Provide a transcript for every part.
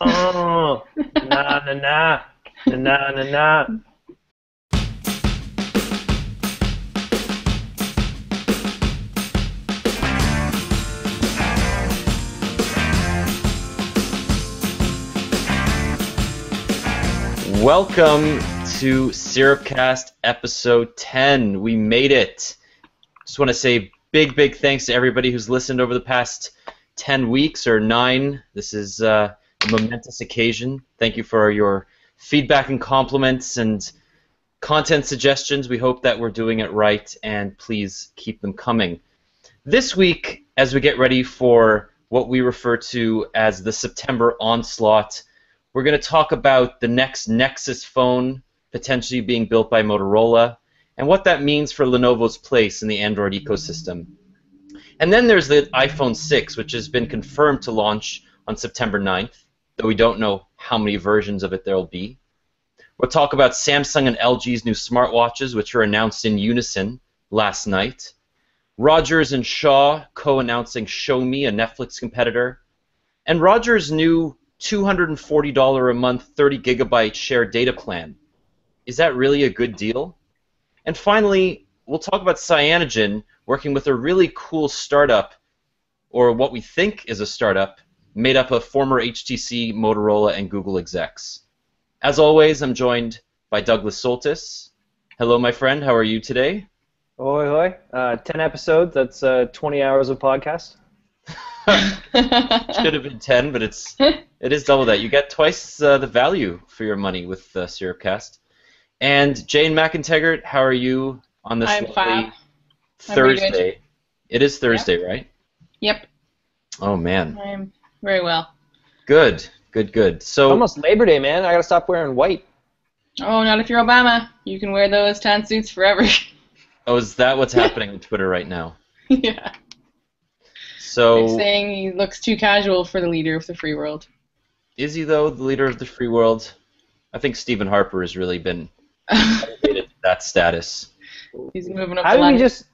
Oh, na na na, na na na na. Welcome to SyrupCast episode 10. We made it. Just want to say big thanks to everybody who's listened over the past 10 weeks or 9. This is a momentous occasion. Thank you for your feedback and compliments and content suggestions. We hope that we're doing it right, and please keep them coming. This week, as we get ready for what we refer to as the September onslaught, we're going to talk about the next Nexus phone potentially being built by Motorola and what that means for Lenovo's place in the Android ecosystem. And then there's the iPhone 6, which has been confirmed to launch on September 9th, though we don't know how many versions of it there will be. We'll talk about Samsung and LG's new smartwatches, which were announced in unison last night. Rogers and Shaw co-announcing Shomi, a Netflix competitor. And Rogers' new $240 a month 30 gigabyte shared data plan. Is that really a good deal? And finally, we'll talk about Cyanogen working with a really cool startup, or what we think is a startup, made up of former HTC, Motorola, and Google execs. As always, I'm joined by Douglas Soltis. Hello, my friend. How are you today? Hoi hoi. 10 episodes. That's 20 hours of podcast. Should have been 10, but it is double that. You get twice the value for your money with SyrupCast. And Jane McIntegrett, how are you on this lovely Thursday? It is Thursday, right? Yep. Oh man. I'm very well. Good. So Almost Labor Day, man. I gotta stop wearing white. Oh, not if you're Obama. You can wear those tan suits forever. Oh, is that what's happening on Twitter right now? Yeah. So They're saying he looks too casual for the leader of the free world. Is he though the leader of the free world? I think Stephen Harper has really been elevated to that status. He's moving up How the do we ladder. just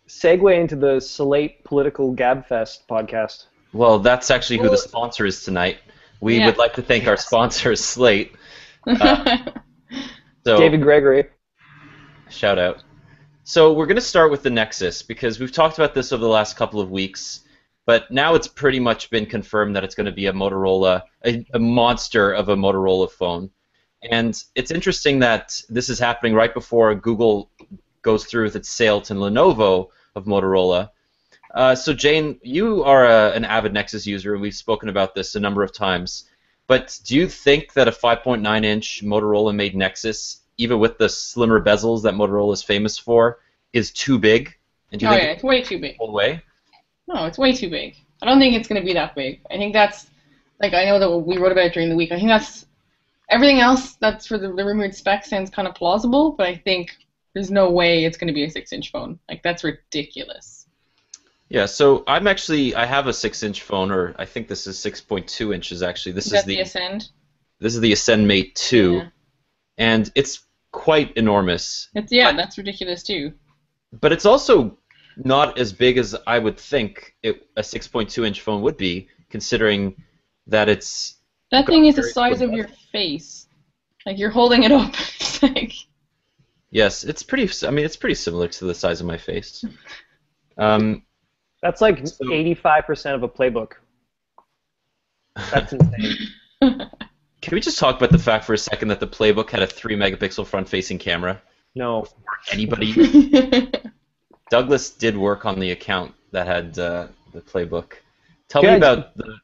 segue into the Slate Political Gabfest podcast? Well, that's actually who the sponsor is tonight. We would like to thank our sponsor, Slate. So, David Gregory. Shout out. So we're going to start with the Nexus because we've talked about this over the last couple of weeks, but now it's pretty much been confirmed that it's going to be a Motorola, a monster of a Motorola phone. And it's interesting that this is happening right before Google goes through with its sale to Lenovo of Motorola. So Jane, you are an avid Nexus user, and we've spoken about this a number of times. But do you think that a 5.9-inch Motorola-made Nexus, even with the slimmer bezels that Motorola is famous for, is too big? And do you think it's way too big. Whole way? No, it's way too big. I don't think it's going to be that big. I think that's, like, I know that we wrote about it during the week. I think that's, everything else that's for the rumored spec sounds kind of plausible, but I think there's no way it's going to be a 6-inch phone. Like, that's ridiculous. Yeah, so I have a 6-inch phone, or I think this is 6.2 inches actually. This is the Ascend? This is the Ascend Mate 2, Yeah. and it's quite enormous. That's ridiculous too. But it's also not as big as I would think a 6.2-inch phone would be, considering that it's... That thing is the size of your face. Like, you're holding it up. It's like... Yes, it's pretty. I mean, it's pretty similar to the size of my face. That's like 85% of a playbook. That's insane. Can we just talk about the fact for a second that the Playbook had a 3-megapixel front-facing camera? No. Anybody? Douglas did work on the account that had the Playbook. Tell me about the...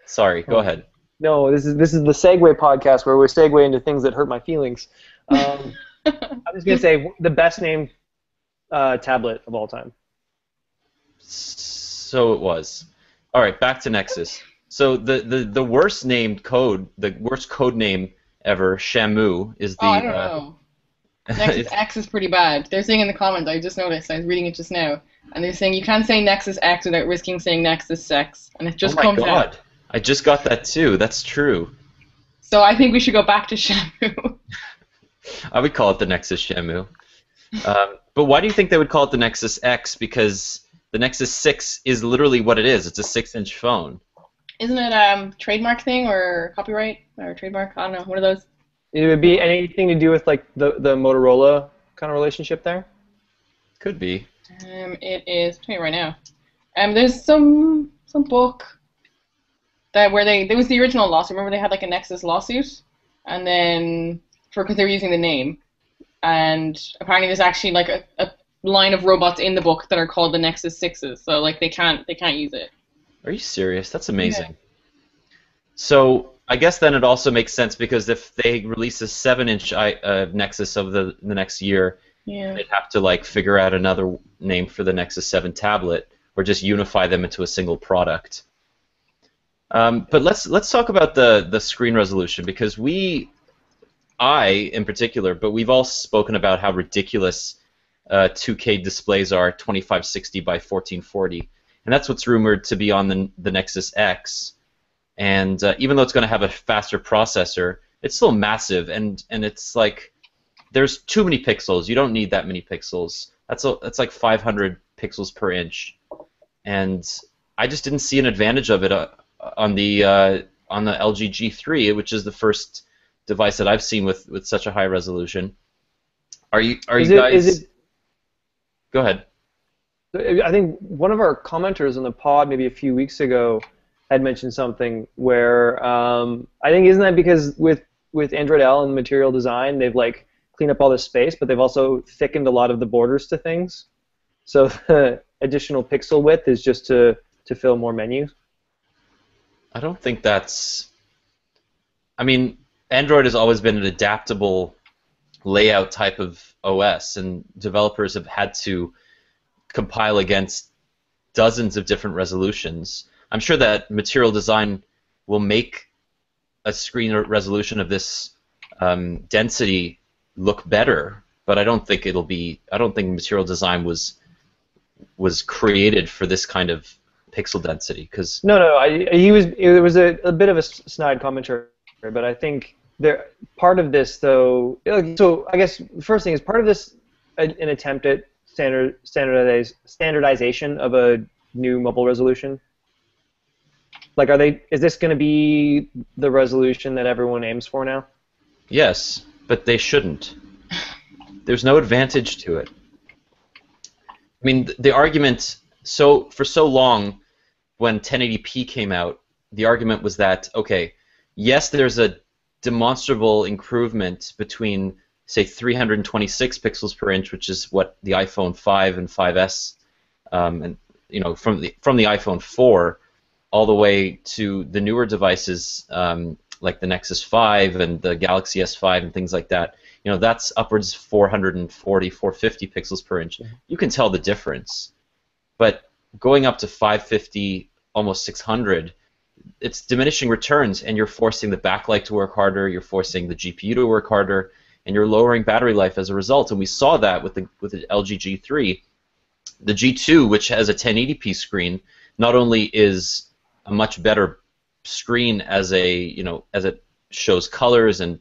Sorry, go ahead. No, this is the segue podcast where we segue into things that hurt my feelings. I was going to say the best named tablet of all time. So it was. All right, back to Nexus. So the worst named code, the worst code name ever, Shamu, is the... I don't know. Nexus X is pretty bad. They're saying in the comments, I just noticed, I was reading it just now, and they're saying you can't say Nexus X without risking saying Nexus Sex, and it just comes out. Oh my god, I just got that too, that's true. So I think we should go back to Shamu. I would call it the Nexus Shamu. But why do you think they would call it the Nexus X? Because the Nexus 6 is literally what it is. It's a 6-inch phone. Isn't it trademark thing or copyright or trademark? I don't know. One of those. It would be anything to do with like the Motorola kind of relationship there. Could be. It is. I'll tell you right now. There's some book that where there was the original lawsuit. Remember they had like a Nexus lawsuit, and then because they were using the name, and apparently there's actually like a line of robots in the book that are called the Nexus 6s. So like they can't use it. Are you serious? That's amazing. Yeah. So I guess then it also makes sense because if they release a 7-inch Nexus of the next year, they'd have to like figure out another name for the Nexus 7 tablet or just unify them into a single product. But let's talk about the screen resolution because I in particular, but we've all spoken about how ridiculous 2K displays are, 2560 by 1440. And that's what's rumored to be on the Nexus X. And even though it's going to have a faster processor, it's still massive. And it's like there's too many pixels. You don't need that many pixels. That's like 500 pixels per inch. And I just didn't see an advantage of it on the LG G3, which is the first device that I've seen with such a high resolution. Are you guys? Go ahead. I think one of our commenters on the pod maybe a few weeks ago had mentioned something where I think isn't that because with Android L and material design they've like cleaned up all this space, but they've also thickened a lot of the borders to things. So the additional pixel width is just to fill more menus. I don't think that's. I mean, Android has always been an adaptable layout type of OS, and developers have had to compile against dozens of different resolutions. I'm sure that material design will make a screen resolution of this density look better, but I don't think it'll be. I don't think material design was created for this kind of pixel density. Because it was a bit of a snide commentary, but I think part of this though. So I guess the first thing is part of this an attempt at standardization of a new mobile resolution? Like, is this going to be the resolution that everyone aims for now? Yes, but they shouldn't. There's no advantage to it. I mean, the argument, for so long, when 1080p came out, the argument was that, okay, yes, there's a demonstrable improvement between, say, 326 pixels per inch, which is what the iPhone 5 and 5S, and from the iPhone 4 all the way to the newer devices like the Nexus 5 and the Galaxy S5 and things like that. That's upwards 440, 450 pixels per inch. You can tell the difference. But going up to 550, almost 600, it's diminishing returns, and you're forcing the backlight to work harder, you're forcing the GPU to work harder, and you're lowering battery life as a result. And we saw that with the LG G3. The G2, which has a 1080p screen, not only is a much better screen as it shows colors and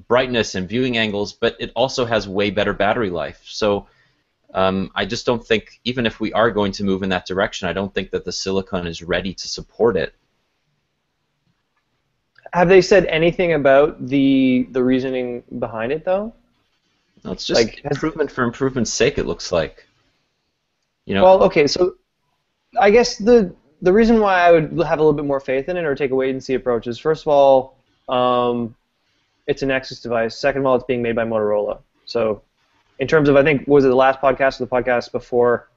brightness and viewing angles, but it also has way better battery life. So I just don't think, even if we are going to move in that direction, I don't think that the silicon is ready to support it. Have they said anything about the reasoning behind it, though? No, it's just like improvement for improvement's sake, it looks like. Well, okay, so I guess the reason why I would have a little bit more faith in it or take a wait-and-see approach is, first of all, it's a Nexus device. Second of all, it's being made by Motorola. So in terms of, I think, was it the last podcast or the podcast before,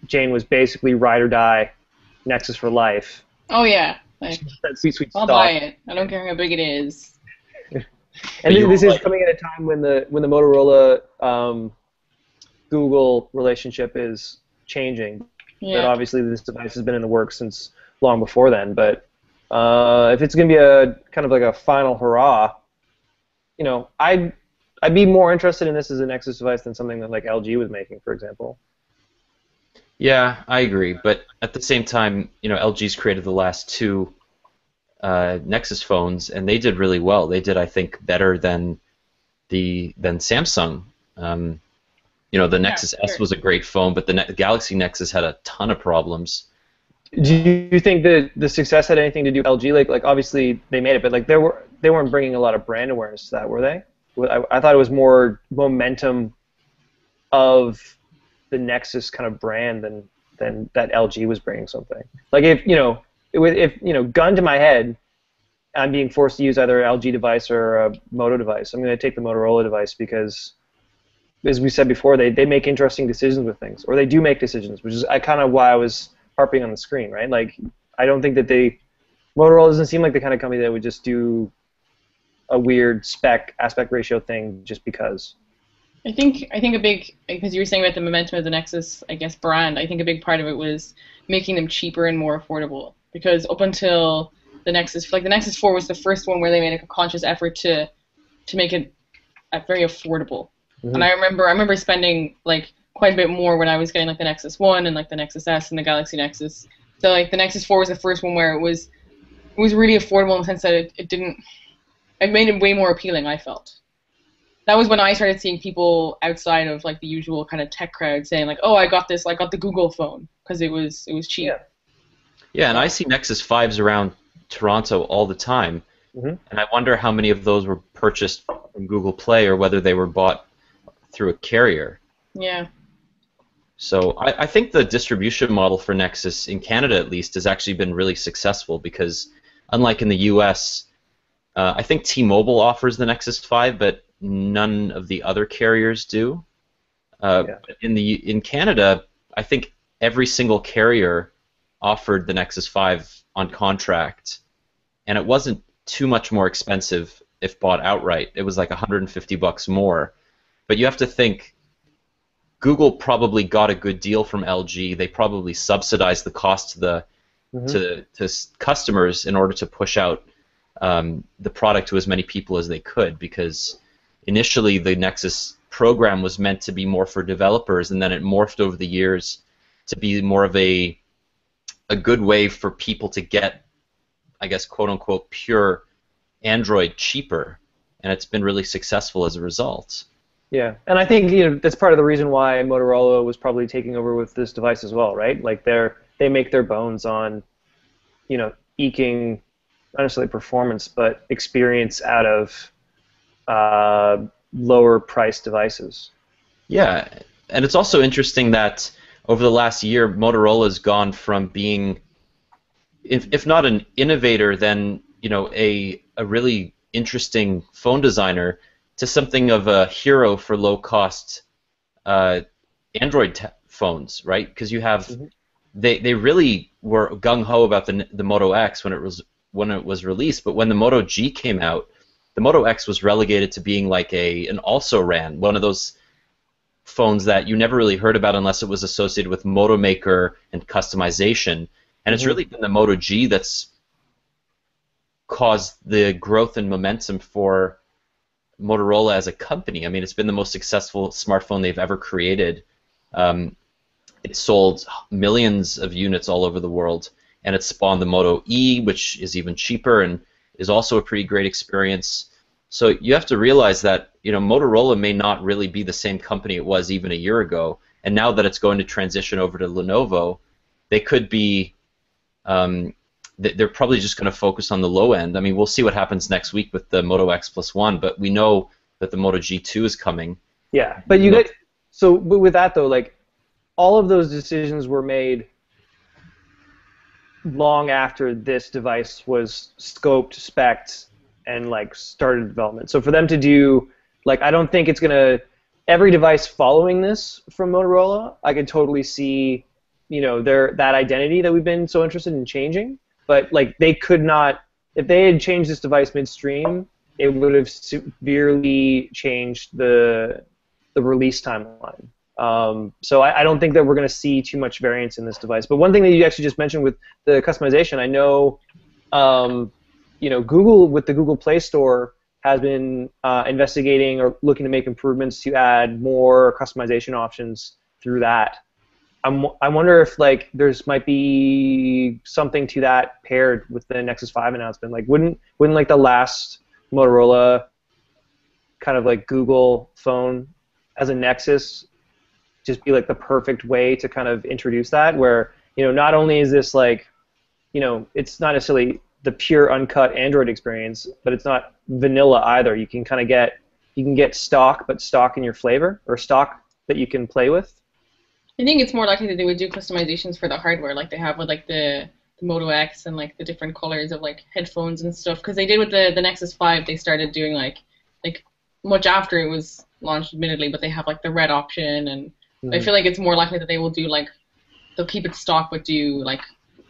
Jane was basically ride or die, Nexus for life. Oh, yeah. Like, that sweet I'll stock. buy it. I don't care how big it is. And this is coming at a time when the Motorola Google relationship is changing. Yeah. But obviously this device has been in the works since long before then. But if it's going to be a kind of like a final hurrah, I'd be more interested in this as a Nexus device than something that like LG was making, for example. Yeah, I agree. But at the same time, LG's created the last two Nexus phones, and they did really well. They did, I think, better than Samsung. The Nexus S was a great phone, but the Galaxy Nexus had a ton of problems. Do you think that the success had anything to do with LG? Like obviously they made it, but like they weren't bringing a lot of brand awareness to that, were they? I thought it was more momentum of the Nexus kind of brand than that LG was bringing something. Like if gun to my head, I'm being forced to use either an LG device or a Moto device, I'm going to take the Motorola device because, as we said before, they make interesting decisions with things, or they do make decisions, which is kind of why I was harping on the screen, right? Like, I don't think that Motorola doesn't seem like the kind of company that would just do a weird spec aspect ratio thing just because. I think a big, because you were saying about the momentum of the Nexus, I guess, brand, I think a big part of it was making them cheaper and more affordable. Because up until the Nexus, like the Nexus 4 was the first one where they made a conscious effort to make it very affordable. Mm-hmm. And I remember spending like quite a bit more when I was getting like the Nexus 1 and like the Nexus S and the Galaxy Nexus. So like the Nexus 4 was the first one where it was really affordable in the sense that it made it way more appealing, I felt. That was when I started seeing people outside of like the usual kind of tech crowd saying like, "Oh, I got the Google phone because it was cheap." Yeah, and I see Nexus 5s around Toronto all the time, and I wonder how many of those were purchased from Google Play or whether they were bought through a carrier. Yeah. So I think the distribution model for Nexus, in Canada at least, has actually been really successful because, unlike in the US, I think T-Mobile offers the Nexus 5, but none of the other carriers do. In Canada, I think every single carrier offered the Nexus 5 on contract, and it wasn't too much more expensive if bought outright. It was like $150 more. But you have to think, Google probably got a good deal from LG. They probably subsidized the cost to customers in order to push out the product to as many people as they could, because initially the Nexus program was meant to be more for developers, and then it morphed over the years to be more of a good way for people to get, I guess, quote-unquote, pure Android cheaper, and it's been really successful as a result. Yeah, and I think that's part of the reason why Motorola was probably taking over with this device as well, right? Like they make their bones on, eking not necessarily performance but experience out of lower priced devices. Yeah, and it's also interesting that over the last year, Motorola has gone from being, if not an innovator, then a really interesting phone designer, to something of a hero for low-cost Android phones, right? Because you have, they really were gung-ho about the Moto X when it was released, but when the Moto G came out, the Moto X was relegated to being like an also-ran, one of those phones that you never really heard about unless it was associated with Moto Maker and customization. And it's really been the Moto G that's caused the growth and momentum for Motorola as a company. I mean, it's been the most successful smartphone they've ever created. It sold millions of units all over the world, and it spawned the Moto E, which is even cheaper and is also a pretty great experience. So you have to realize that Motorola may not really be the same company it was even a year ago, and now that it's going to transition over to Lenovo, they could be they're probably just going to focus on the low end. I mean, we'll see what happens next week with the Moto X Plus 1, but we know that the Moto G2 is coming. Yeah, but but with that though, like all of those decisions were made long after this device was scoped, spec'd, and like started development. So for them to do, like, I don't think it's gonna every device following this from Motorola, I could totally see, that identity that we've been so interested in changing. But like they could not, if they had changed this device midstream, it would have severely changed the release timeline. So I don't think that we're going to see too much variance in this device. But one thing that you actually just mentioned with the customization, I know, Google with the Google Play Store has been investigating or looking to make improvements to add more customization options through that. I wonder if like there's might be something to that paired with the Nexus 5 announcement. Like wouldn't like the last Motorola kind of like Google phone as a Nexus just be like the perfect way to kind of introduce that, where not only is this like, it's not necessarily the pure uncut Android experience, but it's not vanilla either. You can get stock, but stock in your flavor, or stock that you can play with. I think it's more likely that they would do customizations for the hardware, like they have with like the Moto X and like the different colors of like headphones and stuff. Because they did with the Nexus 5, they started doing like much after it was launched, admittedly, but they have like the red option, and I feel like it's more likely that they will do like they'll keep it stock, but do like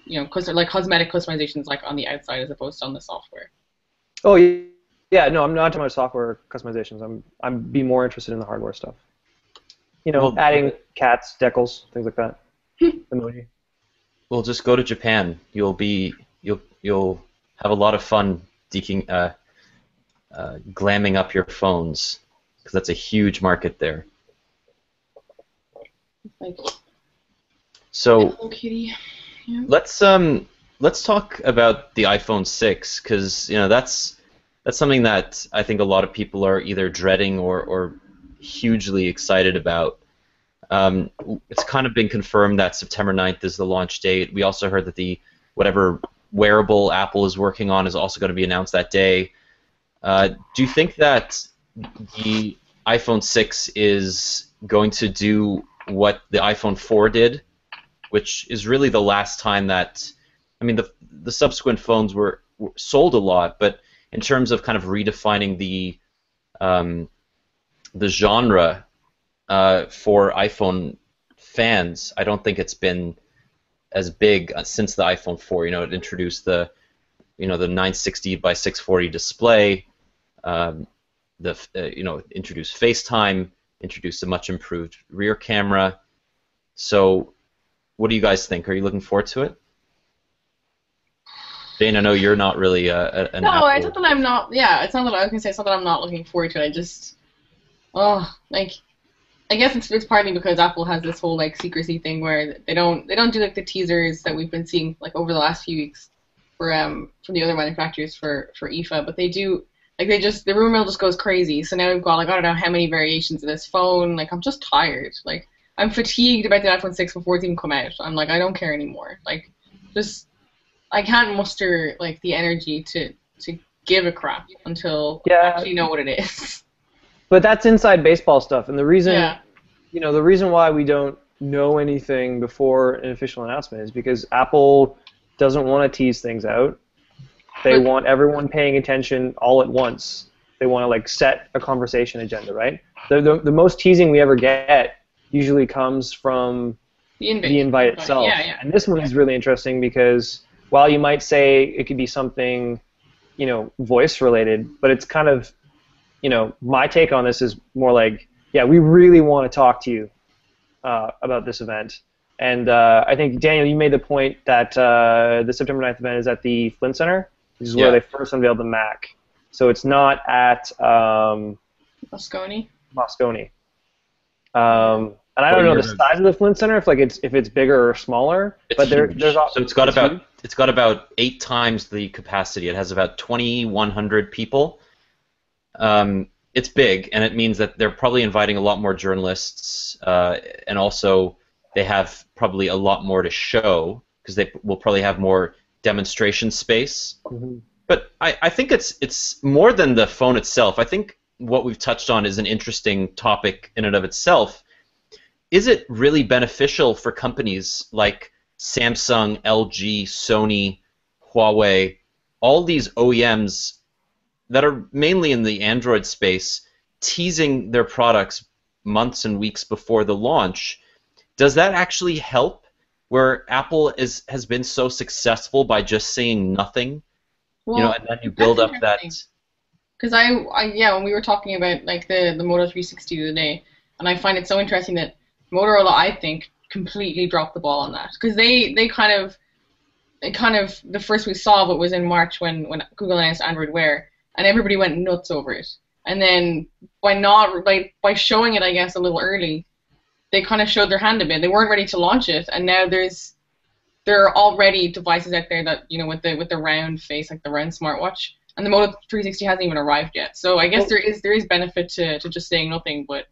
like cosmetic customizations like on the outside as opposed to on the software. Oh yeah, no, I'm not talking about software customizations. I'm be more interested in the hardware stuff. Adding cats, decals, things like that. Emoji. Well, just go to Japan. You'll have a lot of fun glamming up your phones, because that's a huge market there. Like, so Hello Kitty. Yeah. Let's talk about the iPhone 6, because that's something that I think a lot of people are either dreading or hugely excited about. It's kind of been confirmed that September 9th is the launch date. We also heard that whatever wearable Apple is working on is also going to be announced that day. Do you think that the iPhone 6 is going to do what the iPhone 4 did, which is really the last time that, the subsequent phones were sold a lot, but in terms of kind of redefining the genre for iPhone fans, I don't think it's been as big since the iPhone 4. It introduced the 960 by 640 display, introduced FaceTime, introduced a much improved rear camera. So, what do you guys think? Are you looking forward to it? Jane, I know you're not really an No, Apple. it's not that I'm not. Yeah, it's not that I was gonna say. It's not that I'm not looking forward to it. I just, I guess it's partly because Apple has this whole like secrecy thing where they don't do like the teasers that we've been seeing like over the last few weeks from the other manufacturers for IFA, but they do the rumor mill just goes crazy. So now we've got like I don't know how many variations of this phone. Like I'm just tired. Like I'm fatigued about the iPhone 6 before it's even come out. I'm like I don't care anymore. Like just I can't muster like the energy to give a crap until I actually know what it is. But that's inside baseball stuff, and the reason, the reason why we don't know anything before an official announcement is because Apple doesn't want to tease things out. They want everyone paying attention all at once. They want to like set a conversation agenda, right? The most teasing we ever get usually comes from the invite itself. Yeah. And this one is really interesting because while you might say it could be something, voice related, but it's kind of my take on this is more like, we really want to talk to you about this event. And I think, Daniel, you made the point that the September 9th event is at the Flint Center, which is where they first unveiled the Mac. So it's not at Moscone. And I don't know the size of the Flint Center, if it's bigger or smaller. But there's so it's got about 8 times the capacity. It has about 2,100 people. It's big, and it means that they're probably inviting a lot more journalists, and also they have probably a lot more to show because they will probably have more demonstration space. Mm-hmm. But I think it's more than the phone itself. I think what we've touched on is an interesting topic in and of itself. Is it really beneficial for companies like Samsung, LG, Sony, Huawei, all these OEMs that are mainly in the Android space, teasing their products months and weeks before the launch? Does that actually help where Apple has been so successful by just saying nothing? Well, and then you build up that. Because when we were talking about like the Moto 360 the other day, and I find it so interesting that Motorola, I think, completely dropped the ball on that because they kind of the first we saw of it was in March when Google announced Android Wear, and everybody went nuts over it. And then by showing it, I guess, a little early, they kind of showed their hand a bit. They weren't ready to launch it, and now there are already devices out there that with the round face, like the round smartwatch, and the Moto 360 hasn't even arrived yet. So I guess there is benefit to just saying nothing, but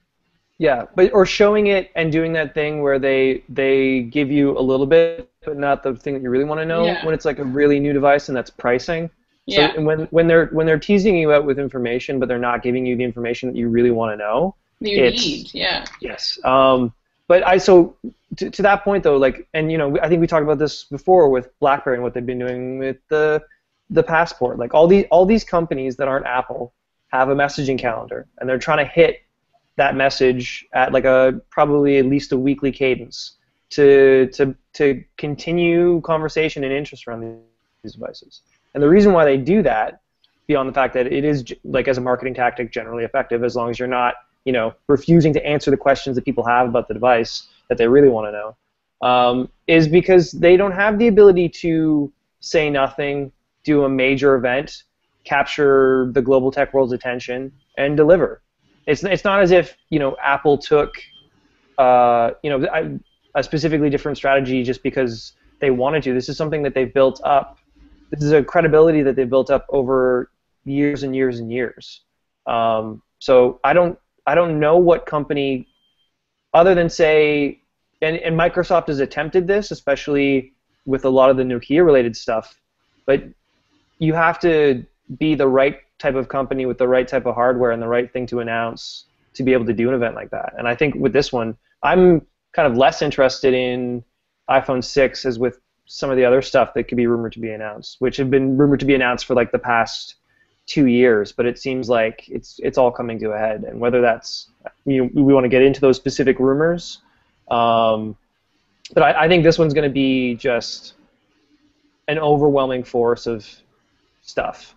Yeah, but or showing it and doing that thing where they give you a little bit, but not the thing that you really want to know Yeah. when it's like a really new device, and that's pricing. So Yeah. and when they're teasing you out with information, but they're not giving you the information that you really want to know, That you it's need. Yeah. yes. But to that point though, like, and I think we talked about this before with BlackBerry and what they've been doing with the Passport. Like all these companies that aren't Apple have a messaging calendar, and they're trying to hit that message at like a probably at least a weekly cadence to continue conversation and interest around these devices. And the reason why they do that, beyond the fact that it is like as a marketing tactic generally effective, as long as you're not refusing to answer the questions that people have about the device that they really want to know, is because they don't have the ability to say nothing, do a major event, capture the global tech world's attention, and deliver. It's not as if Apple took a specifically different strategy just because they wanted to. This is something that they've built up. This is a credibility that they've built up over years and years and years. So I don't know what company, other than say, and Microsoft has attempted this, especially with a lot of the Nokia-related stuff, but you have to be the right type of company with the right type of hardware and the right thing to announce to be able to do an event like that. And I think with this one, I'm kind of less interested in iPhone 6 as with some of the other stuff that could be rumored to be announced, which have been rumored to be announced for like the past 2 years, but it seems like it's all coming to a head. And whether that's, we want to get into those specific rumors, but I think this one's going to be just an overwhelming force of stuff.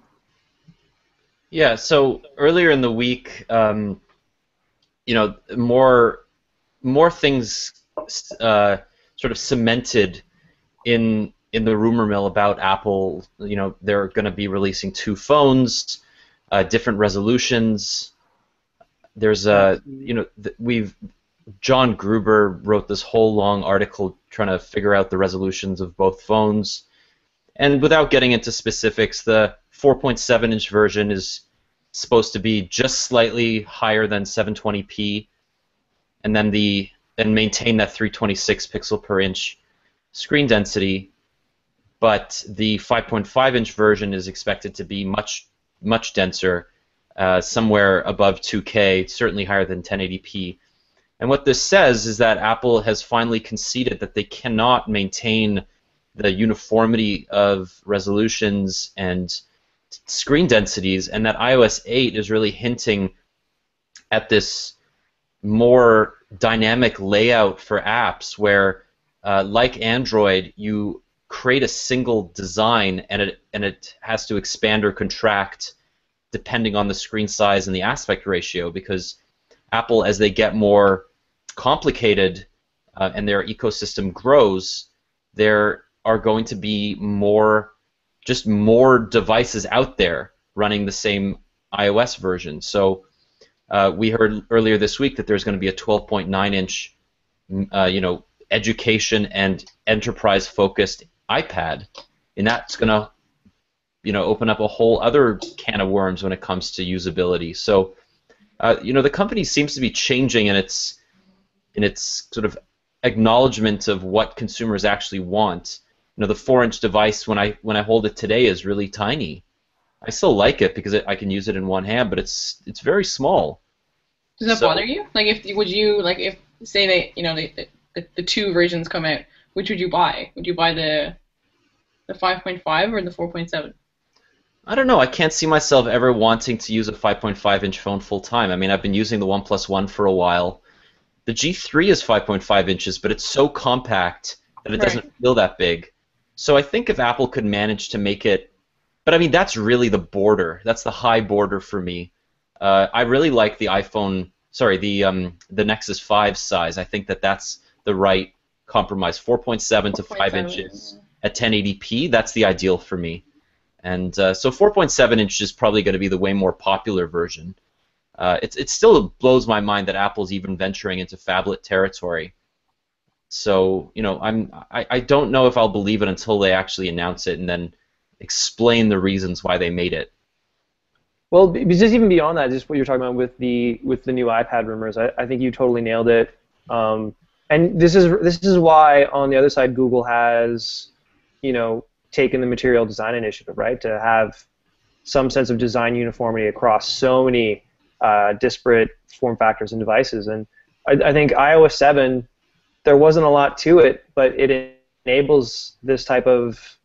Yeah, so earlier in the week, more things sort of cemented in the rumor mill about Apple. They're going to be releasing 2 phones, different resolutions. There's John Gruber wrote this whole long article trying to figure out the resolutions of both phones. And without getting into specifics, the 4.7-inch version is supposed to be just slightly higher than 720p, and then maintain that 326 pixel per inch screen density. But the 5.5-inch version is expected to be much, much denser, somewhere above 2K, certainly higher than 1080p. And what this says is that Apple has finally conceded that they cannot maintain the uniformity of resolutions and screen densities, and that iOS 8 is really hinting at this more dynamic layout for apps where, like Android, you create a single design and it has to expand or contract depending on the screen size and the aspect ratio, because Apple, as they get more complicated and their ecosystem grows, there are going to be more devices out there running the same iOS version. So we heard earlier this week that there's going to be a 12.9-inch, education and enterprise-focused iPad, and that's going to, open up a whole other can of worms when it comes to usability. So, the company seems to be changing in its sort of acknowledgement of what consumers actually want. The 4-inch device, when I hold it today, is really tiny. I still like it because I can use it in one hand, but it's very small. Does that bother you? Like, if say the 2 versions come out, which would you buy? Would you buy the 5.5 or the 4.7? I don't know. I can't see myself ever wanting to use a 5.5-inch phone full time. I mean, I've been using the OnePlus One for a while. The G3 is 5.5 inches, but it's so compact that it doesn't feel that big. So I think if Apple could manage to make it, but I mean, that's really the border. That's the high border for me. I really like the the Nexus 5 size. I think that's the right compromise. 4.7 to 5 inches at 1080p, that's the ideal for me. And so 4.7 inch is probably going to be the way more popular version. It still blows my mind that Apple's even venturing into phablet territory. So I don't know if I'll believe it until they actually announce it and then explain the reasons why they made it. Well, just even beyond that, just what you're talking about with the new iPad rumors, I think you totally nailed it. And this is why on the other side Google has, taken the material design initiative, right, to have some sense of design uniformity across so many disparate form factors and devices. And I think iOS 7, there wasn't a lot to it, but it enables this type of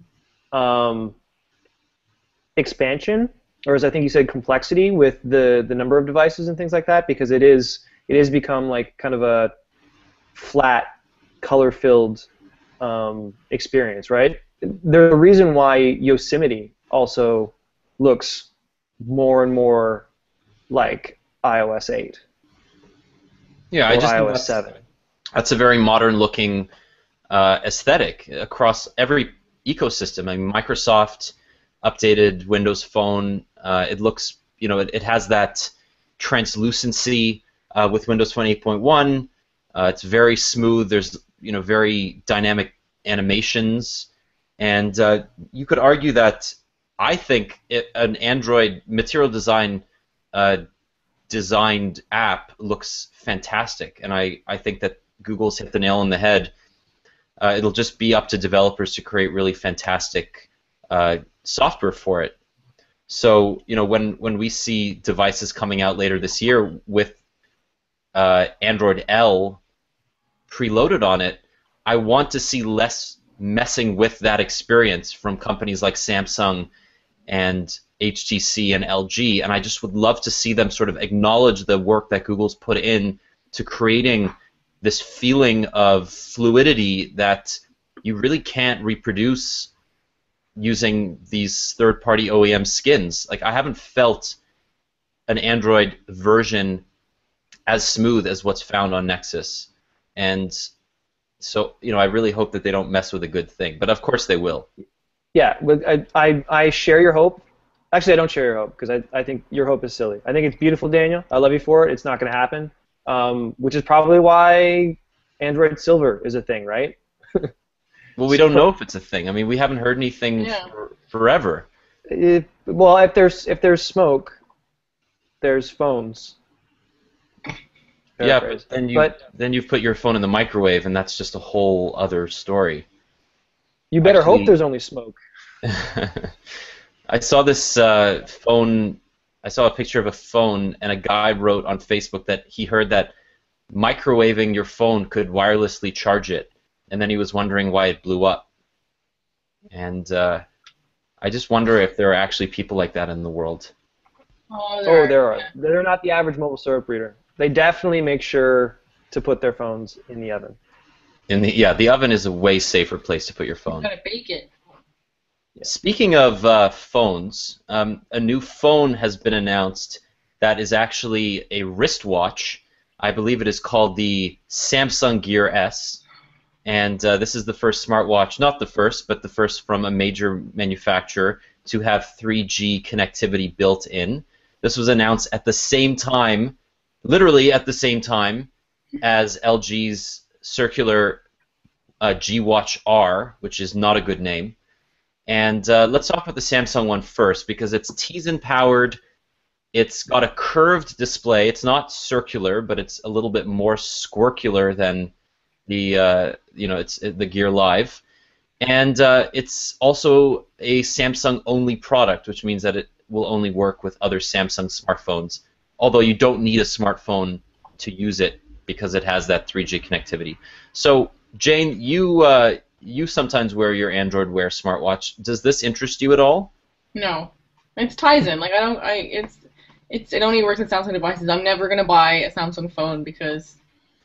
expansion, or as I think you said, complexity with the number of devices and things like that, because it is become like kind of a flat, color-filled experience, right? There's a reason why Yosemite also looks more and more like iOS 8. Yeah, or I just think iOS 7. That's a very modern-looking aesthetic across every ecosystem. I mean, Microsoft updated Windows Phone. It looks, it has that translucency with Windows Phone 8.1. It's very smooth. There's, very dynamic animations, and you could argue that I think an Android material design designed app looks fantastic, and I think that Google's hit the nail on the head. It'll just be up to developers to create really fantastic software for it. So, when we see devices coming out later this year with Android L preloaded on it, I want to see less messing with that experience from companies like Samsung and HTC and LG, and I just would love to see them sort of acknowledge the work that Google's put in to creating this feeling of fluidity that you really can't reproduce using these third-party OEM skins. Like, I haven't felt an Android version as smooth as what's found on Nexus, and so I really hope that they don't mess with a good thing, but of course they will. Yeah, I share your hope. Actually, I don't share your hope because I think your hope is silly. I think it's beautiful, Daniel. I love you for it. It's not going to happen, which is probably why Android Silver is a thing, right? Well, we don't know if it's a thing. I mean, we haven't heard anything forever. Well, if there's smoke, there's phones. Yeah, but then you've put your phone in the microwave, and that's just a whole other story. You better hope there's only smoke. I saw this phone. I saw a picture of a phone, and a guy wrote on Facebook that he heard that microwaving your phone could wirelessly charge it, and then he was wondering why it blew up. And I just wonder if there are actually people like that in the world. Oh, there are. They're not the average mobile syrup reader. They definitely make sure to put their phones in the oven. The oven is a way safer place to put your phone. You gotta bake it. Yeah. Speaking of phones, a new phone has been announced that is actually a wristwatch. I believe it is called the Samsung Gear S, and this is the first smartwatch, not the first, but the first from a major manufacturer to have 3G connectivity built in. This was announced at the same time, literally at the same time, as LG's circular G-Watch R, which is not a good name. And let's talk about the Samsung one first, because it's Tizen powered. It's got a curved display. It's not circular, but it's a little bit more squircular than the it's the Gear Live. And it's also a Samsung-only product, which means that it will only work with other Samsung smartphones, although you don't need a smartphone to use it because it has that 3G connectivity. So, Jane, you sometimes wear your Android Wear smartwatch. Does this interest you at all? No, it's Tizen. Like it only works with Samsung devices. I'm never gonna buy a Samsung phone because,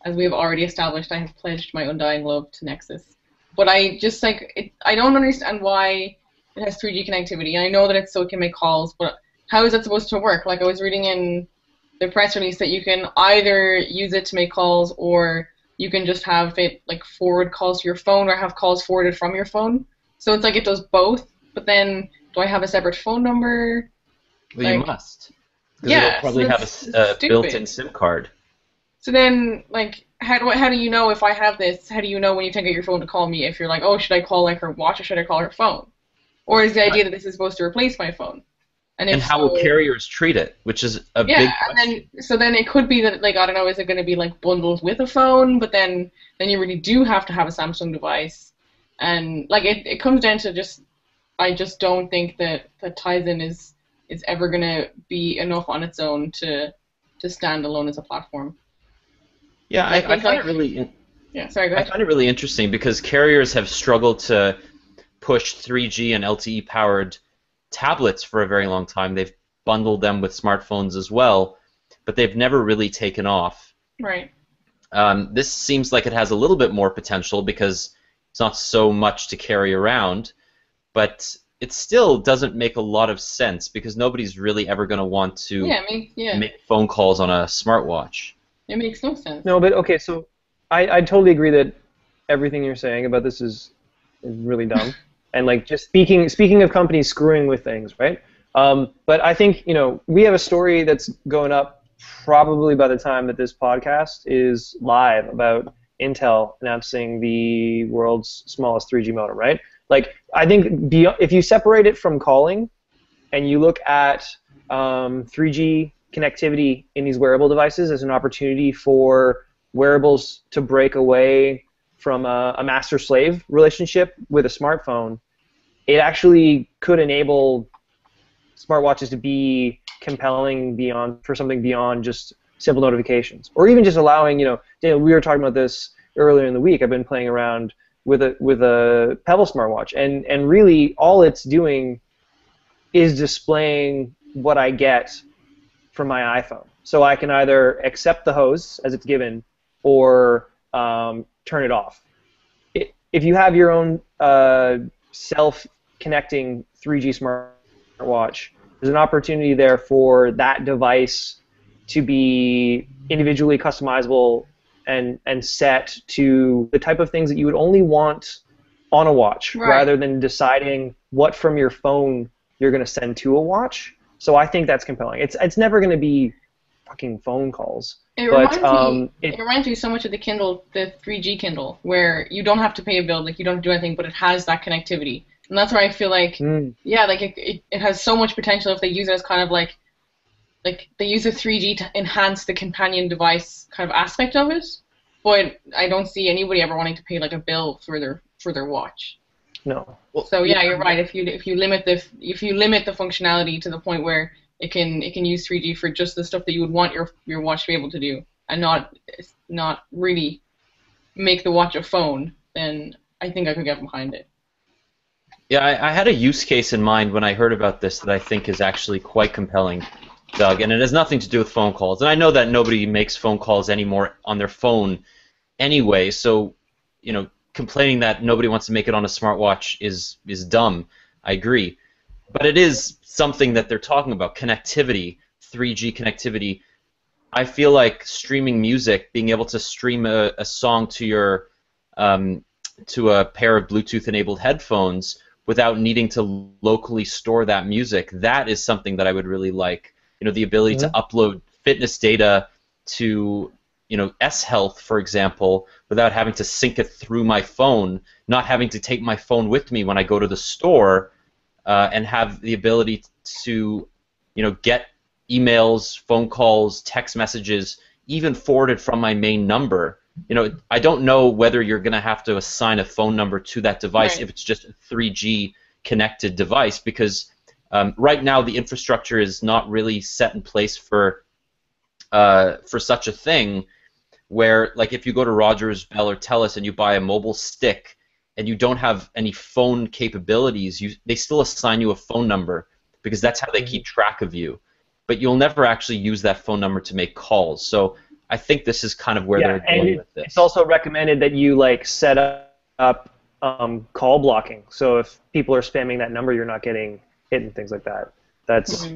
as we have already established, I have pledged my undying love to Nexus. But I just I don't understand why it has 3G connectivity. I know that it's so it can make calls, but how is that supposed to work? Like, I was reading in the press release that you can either use it to make calls, or you can just have it like forward calls to your phone, or have calls forwarded from your phone. So it's like it does both. But then, do I have a separate phone number? Well, you must. Because Yeah, it'll probably have a built-in SIM card. So then, like, how do you know if I have this? How do you know when you take out your phone to call me if you're like, oh, should I call like her watch or should I call her phone? Or is the idea that this is supposed to replace my phone? And And if how will so, carriers treat it, which is a big yeah, question. and then it could be that, like, I don't know, is it going to be like bundled with a phone? But then you really do have to have a Samsung device, and like it comes down to just, I just don't think that Tizen is ever going to be enough on its own to stand alone as a platform. Yeah, And I I think find like, it really yeah, sorry, go I ahead. find it really interesting because carriers have struggled to push 3G and LTE powered tablets for a very long time. They've bundled them with smartphones as well, but they've never really taken off. Right. This seems like it has a little bit more potential because it's not so much to carry around, but it still doesn't make a lot of sense because nobody's really ever going to want to make phone calls on a smartwatch. It makes no sense. No, but okay, so I totally agree that everything you're saying about this is really dumb. And like just speaking of companies screwing with things, right? But I think, we have a story that's going up probably by the time that this podcast is live about Intel announcing the world's smallest 3G modem, right? Like, I think if you separate it from calling and you look at 3G connectivity in these wearable devices as an opportunity for wearables to break away from a master-slave relationship with a smartphone, it actually could enable smartwatches to be compelling for something beyond just simple notifications, or even just allowing, Daniel, we were talking about this earlier in the week. I've been playing around with a Pebble smartwatch, and really all it's doing is displaying what I get from my iPhone. So I can either accept the hose as it's given, or turn it off. If you have your own self-connecting 3G smartwatch, there's an opportunity there for that device to be individually customizable and set to the type of things that you would only want on a watch, Right. rather than deciding what from your phone you're going to send to a watch. So I think that's compelling. It's never going to be fucking phone calls. It reminds me so much of the Kindle, the 3G Kindle, where you don't have to pay a bill, like you don't have to do anything, but it has that connectivity. And that's where I feel like, yeah, like it has so much potential if they use it as kind of like they use the 3G to enhance the companion device kind of aspect of it. But I don't see anybody ever wanting to pay like a bill for their watch. No. So yeah, you're right. If you limit the functionality to the point where it can use 3G for just the stuff that you would want your watch to be able to do, and not really make the watch a phone, then I think I could get behind it. Yeah, I had a use case in mind when I heard about this that I think is actually quite compelling, Doug, and it has nothing to do with phone calls. And I know that nobody makes phone calls anymore on their phone anyway, so complaining that nobody wants to make it on a smartwatch is dumb. I agree. But it is something that they're talking about, connectivity, 3G connectivity. I feel like streaming music, being able to stream a song to your to a pair of Bluetooth-enabled headphones without needing to locally store that music, that is something that I would really like. The ability to upload fitness data to S-Health, for example, without having to sync it through my phone, not having to take my phone with me when I go to the store, and have the ability to get emails, phone calls, text messages, even forwarded from my main number. I don't know whether you're going to have to assign a phone number to that device if it's just a 3G connected device, because right now the infrastructure is not really set in place for such a thing, where like if you go to Rogers, Bell, or Telus and you buy a mobile stick and you don't have any phone capabilities, they still assign you a phone number because that's how they keep track of you. But you'll never actually use that phone number to make calls. So I think this is kind of where they're going with this. It's also recommended that you set up call blocking. So if people are spamming that number, you're not getting hit and things like that. That's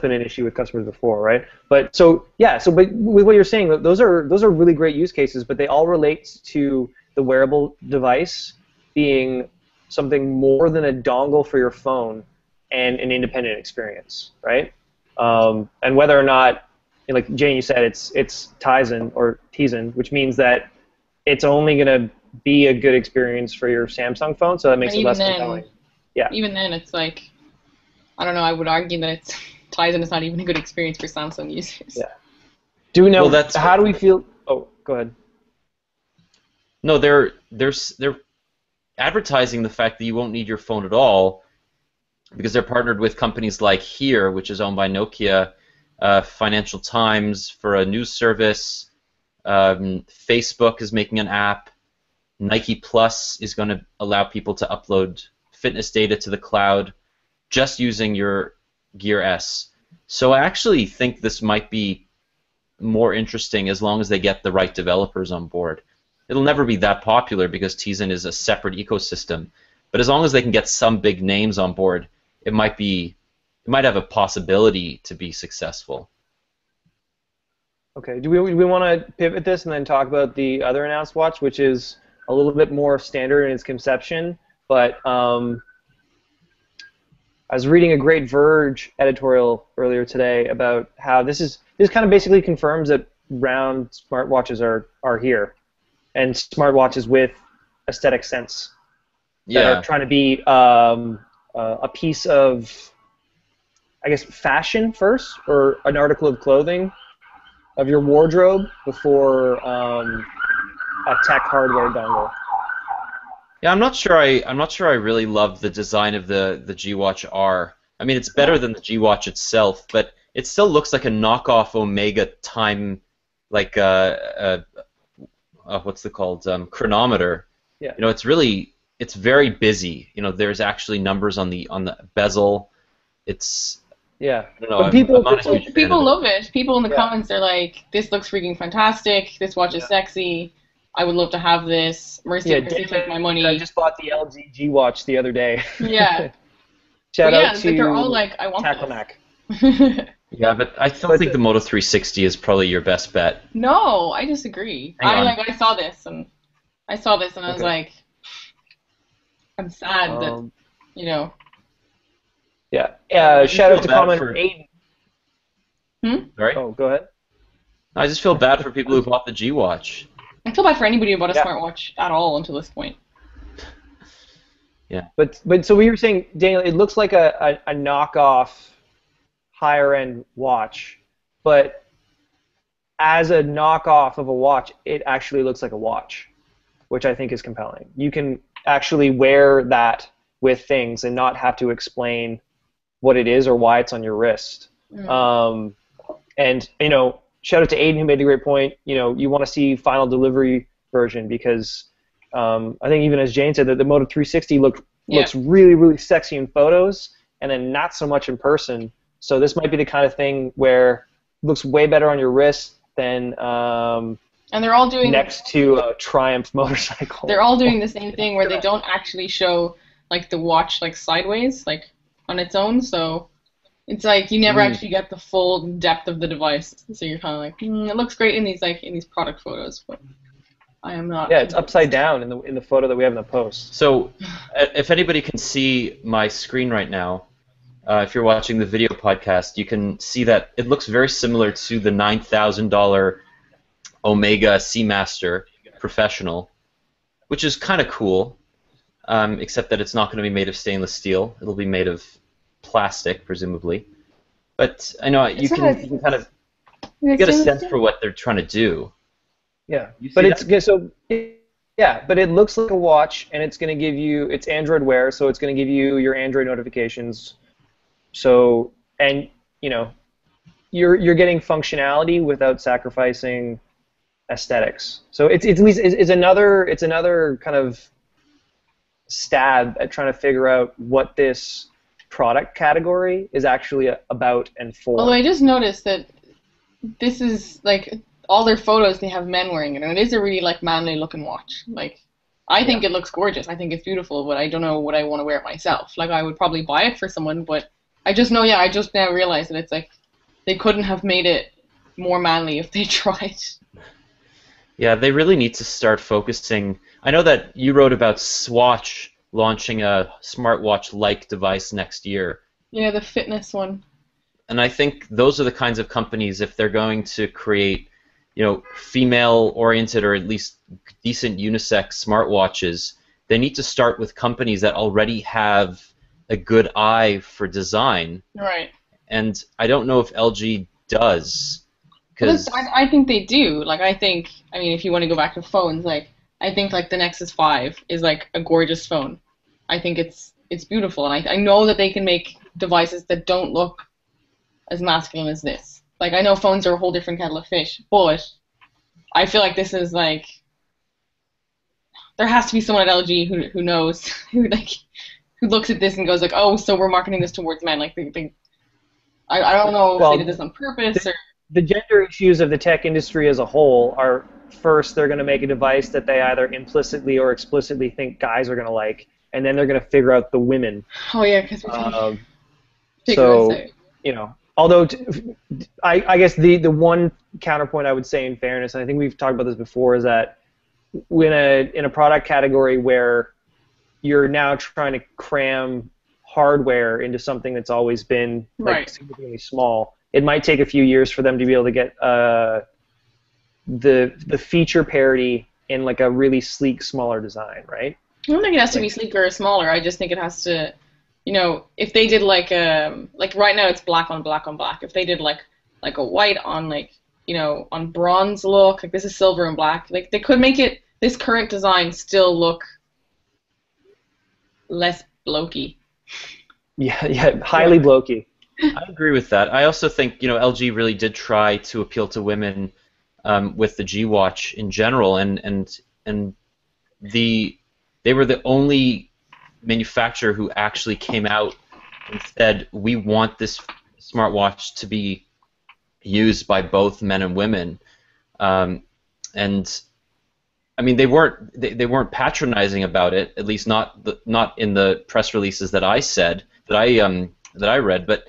been an issue with customers before, right? But but with what you're saying, those are really great use cases, but they all relate to the wearable device being something more than a dongle for your phone and an independent experience, right? And whether or not, like Jane, you said, it's Tizen or Tizen, which means that it's only going to be a good experience for your Samsung phone, so that makes it less compelling. Yeah. Even then, it's like, I don't know. I would argue that it's Tizen is not even a good experience for Samsung users. Yeah. Do we know? Well, that's how do we feel? Oh, go ahead. No, they're advertising the fact that you won't need your phone at all because they're partnered with companies like Here, which is owned by Nokia, Financial Times for a news service, Facebook is making an app, Nike Plus is going to allow people to upload fitness data to the cloud just using your Gear S. So I actually think this might be more interesting as long as they get the right developers on board. It'll never be that popular because Tizen is a separate ecosystem, but as long as they can get some big names on board, it might have a possibility to be successful. Okay. Do we want to pivot this and then talk about the other announced watch, which is a little bit more standard in its conception, but I was reading a great Verge editorial earlier today about how this kind of basically confirms that round smartwatches are here, and smartwatches with aesthetic sense that are trying to be a piece of, I guess, fashion first, or an article of clothing of your wardrobe before a tech hardware dongle. Yeah, I'm not sure I really love the design of the G Watch R. I mean, it's better than the G Watch itself, but it still looks like a knockoff Omega time, like what's it called, chronometer. Yeah. You know, it's very busy. You know, there's actually numbers on the bezel. It's yeah. I don't know, But people love it. People in the comments are like, "This looks freaking fantastic. This watch is sexy. I would love to have this. Mercy, take my money." I just bought the LG G Watch the other day. Yeah. Shout out to but they're all like, "I want this." Yeah, but I still think the Moto 360 is probably your best bet. No, I disagree. I saw this and I was like, I'm sad that, you know. Yeah. Shout out to comment Aiden. Sorry? Oh, go ahead. I just feel bad for people who bought the G Watch. I feel bad for anybody who bought a smartwatch at all until this point. Yeah. But so we were saying, Daniel, it looks like a knockoff higher end watch, but as a knockoff of a watch, it actually looks like a watch, which I think is compelling. You can actually wear that with things and not have to explain what it is or why it's on your wrist. And you know, shout out to Aiden who made the great point. You know, you want to see final delivery version because I think even as Jane said that the Moto 360 looks really, really sexy in photos and then not so much in person. So this might be the kind of thing where it looks way better on your wrist than and they're all doing next to a Triumph motorcycle. They're all doing the same thing where they don't actually show like the watch like sideways, like on its own. So it's like you never actually get the full depth of the device. So you're kind of like, it looks great in these product photos, but I am not. Yeah, it's upside down in the photo that we have in the post. So if anybody can see my screen right now, if you're watching the video podcast, you can see that it looks very similar to the $9,000 Omega Seamaster Professional, which is kind of cool, except that it's not going to be made of stainless steel. It'll be made of plastic, presumably. But I know you can kind of get a sense for what they're trying to do. Yeah, but it looks like a watch, and it's going to give you, it's Android Wear, so it's going to give you your Android notifications. So, and you know, you're getting functionality without sacrificing aesthetics. So it's at least it's another kind of stab at trying to figure out what this product category is actually about and for. Although I just noticed that this is like all their photos, they have men wearing it, and it is a really like manly looking watch. Like I think it looks gorgeous. I think it's beautiful, but I don't know what I want to wear it myself. Like I would probably buy it for someone, but I just know, I just now realized that it's like they couldn't have made it more manly if they tried. Yeah, they really need to start focusing. I know that you wrote about Swatch launching a smartwatch-like device next year. Yeah, the fitness one. And I think those are the kinds of companies, if they're going to create, you know, female-oriented or at least decent unisex smartwatches, they need to start with companies that already have a good eye for design, Right. and I don't know if LG does. Well, Because I think they do. Like, I mean, if you want to go back to phones, like, I think, like, the Nexus 5 is, like, a gorgeous phone. I think it's beautiful, and I know that they can make devices that don't look as masculine as this. Like, I know phones are a whole different kettle of fish, but I feel like this is, like, there has to be someone at LG who knows, who looks at this and goes, like, oh, so we're marketing this towards men. Like, I don't know if they did this on purpose or... The gender issues of the tech industry as a whole are, first, they're going to make a device that they either implicitly or explicitly think guys are going to like, and then they're going to figure out the women. Oh, yeah, because so, you know, although I guess the one counterpoint I would say in fairness, and I think we've talked about this before, is that in a product category where you're now trying to cram hardware into something that's always been like significantly small, it might take a few years for them to be able to get the feature parity in like a really sleek, smaller design, right? I don't think it has to be sleeker or smaller. I just think it has to, you know, if they did like right now it's black on black on black. If they did like a white on like, you know, on bronze look, like this is silver and black, like they could make it, this current design still look less blokey. Yeah, highly blokey. I agree with that. I also think, you know, LG really did try to appeal to women with the G Watch in general, and they were the only manufacturer who actually came out and said, we want this smartwatch to be used by both men and women. And I mean, they weren't patronizing about it, at least not in the press releases that I read, but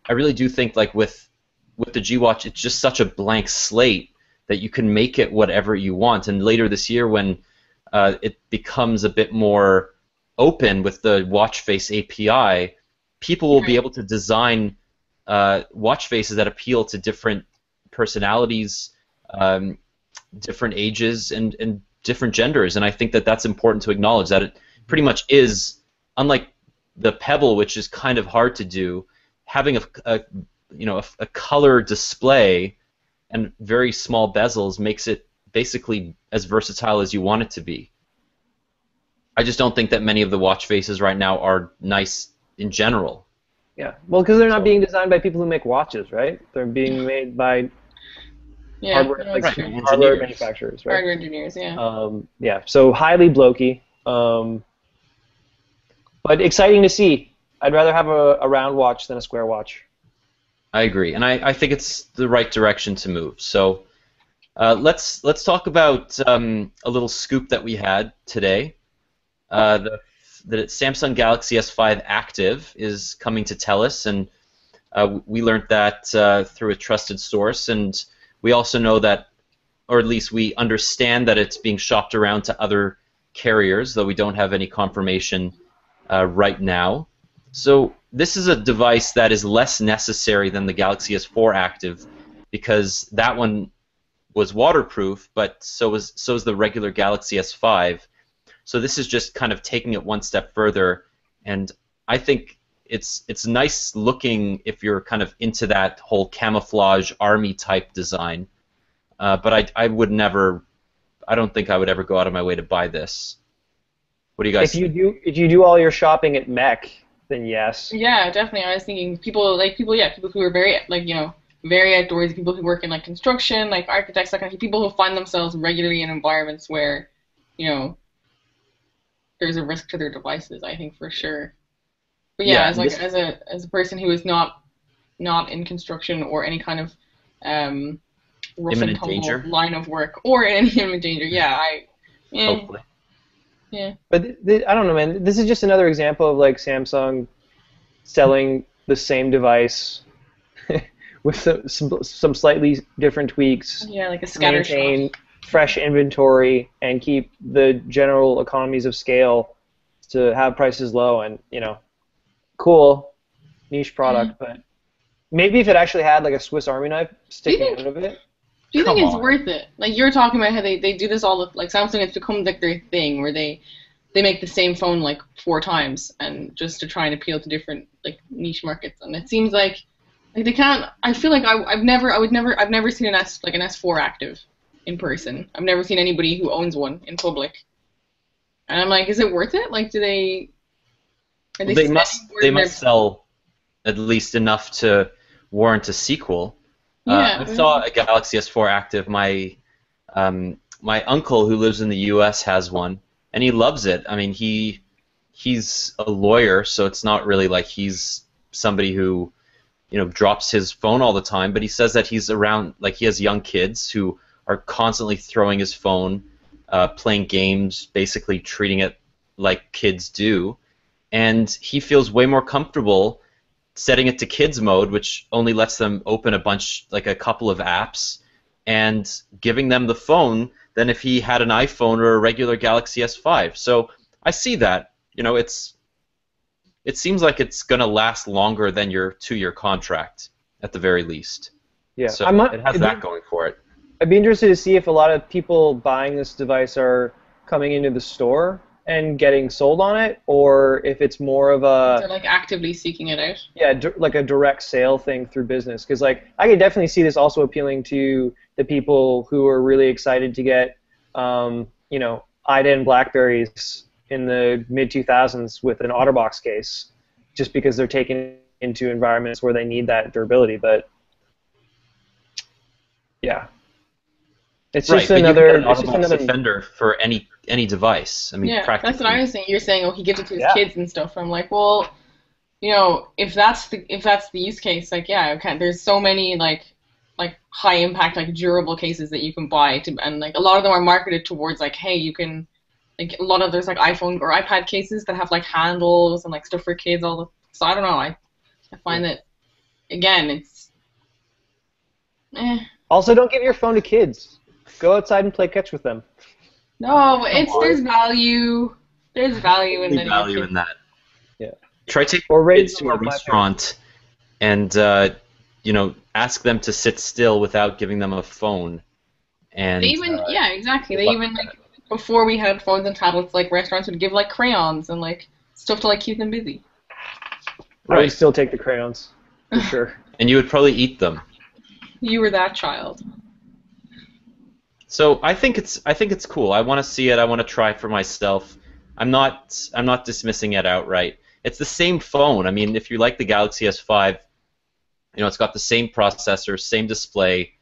I really do think, like, with the G Watch, it's just such a blank slate that you can make it whatever you want. And later this year, when it becomes a bit more open with the watch face API, people will be able to design watch faces that appeal to different personalities, different ages, and different genders. And I think that that's important to acknowledge, that it pretty much is, unlike the Pebble, which is kind of hard to do, having a color display and very small bezels makes it basically as versatile as you want it to be. I just don't think that many of the watch faces right now are nice in general. Yeah, well, because they're not being designed by people who make watches, right? They're being made by hardware, hardware manufacturers, right? Hardware engineers, yeah. Yeah, so highly blokey, but exciting to see. I'd rather have a round watch than a square watch. I agree, and I think it's the right direction to move. So let's talk about a little scoop that we had today. The Samsung Galaxy S5 Active is coming to TELUS, and we learned that through a trusted source, and we also know that, or at least we understand that it's being shopped around to other carriers, though we don't have any confirmation right now. So this is a device that is less necessary than the Galaxy S4 Active, because that one was waterproof, but so is the regular Galaxy S5. So this is just kind of taking it one step further, and I think it's nice looking if you're kind of into that whole camouflage army type design. But I would never, I don't think I would ever go out of my way to buy this. What do you guys think? If you do all your shopping at Mech, then yes. Yeah, definitely. I was thinking people who are very, like, you know, very outdoorsy, people who work in like construction, like architects, that kind of people who find themselves regularly in environments where, you know, there's a risk to their devices, I think, for sure. But yeah, as a person who is not in construction or any kind of rough and tumble line of work or in any imminent danger, hopefully. Yeah. But I don't know, man. This is just another example of like Samsung selling the same device with some slightly different tweaks. Yeah, like a scatter maintain fresh inventory and keep the general economies of scale to have prices low, and, you know, cool niche product. But maybe if it actually had like a Swiss Army knife sticking out of it. Do you think it's worth it? Like, you're talking about how they do this all the, like, Samsung, it's become like their thing where they they make the same phone like 4 times, and just to try and appeal to different like niche markets. And it seems like they can't. I feel like I've never seen an S4 active in person. I've never seen anybody who owns one in public. And I'm like, is it worth it? Like, They must sell at least enough to warrant a sequel. Yeah. I saw a Galaxy S4 active. My uncle who lives in the U.S. has one, and he loves it. I mean, he's a lawyer, so it's not really like he's somebody who, drops his phone all the time. But he says that he's around, like he has young kids who are constantly throwing his phone, playing games, basically treating it like kids do. And he feels way more comfortable setting it to kids mode, which only lets them open a couple of apps, and giving them the phone than if he had an iPhone or a regular Galaxy S5. So I see that. It seems like it's going to last longer than your 2-year contract, at the very least. Yeah, so it has that going for it. I'd be interested to see if a lot of people buying this device are coming into the store and getting sold on it, or if it's more of a... They're like actively seeking it out. Yeah, like a direct sale thing through business. Because I could definitely see this also appealing to the people who are really excited to get, IDA and Blackberries in the mid-2000s with an OtterBox case, just because they're taken into environments where they need that durability. But, yeah. It's just another defender for any device. I mean, yeah, that's what I was saying. You're saying, he gives it to his kids and stuff. I'm like, well, if that's the use case, like, yeah, okay, there's so many like high impact, like durable cases that you can buy and like a lot of them are marketed towards like, hey, you can like a lot of there's like iPhone or iPad cases that have like handles and like stuff for kids. So I don't know. I find that again, it's. Also, don't give your phone to kids. Go outside and play catch with them. No, there's value. There's value in that. Value in that. Yeah. Try taking kids to a restaurant, and ask them to sit still without giving them a phone. And yeah, exactly. They even like before we had phones and tablets, like restaurants would give like crayons and like stuff to like keep them busy. I would still take the crayons, for sure. And you would probably eat them. You were that child. So I think it's cool. I want to see it. I want to try it for myself. I'm not dismissing it outright. It's the same phone. I mean, if you like the Galaxy S5, it's got the same processor, same display.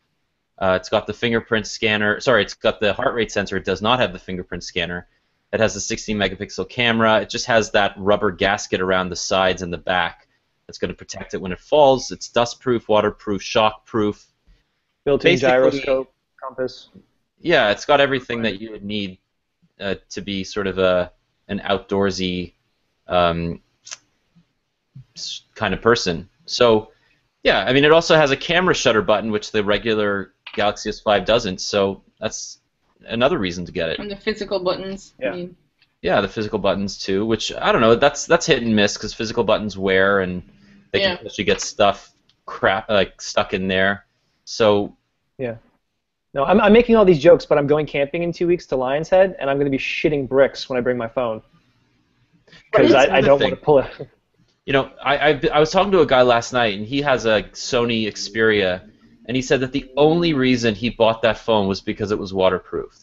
It's got the fingerprint scanner. Sorry, it's got the heart rate sensor. It does not have the fingerprint scanner. It has a 16-megapixel camera. It just has that rubber gasket around the sides and the back that's going to protect it when it falls. It's dust-proof, waterproof, shock-proof. Built-in gyroscope, compass. Yeah, it's got everything that you would need to be sort of an outdoorsy kind of person. So, yeah, I mean, it also has a camera shutter button, which the regular Galaxy S5 doesn't. So that's another reason to get it. And the physical buttons. Yeah. Yeah, the physical buttons too. Which I don't know. That's hit and miss because physical buttons wear and they can actually get stuck in there. So. Yeah. No, I'm making all these jokes, but I'm going camping in 2 weeks to Lion's Head, and I'm going to be shitting bricks when I bring my phone. Because I don't want to pull it. I was talking to a guy last night, and he has a Sony Xperia, and he said that the only reason he bought that phone was because it was waterproof.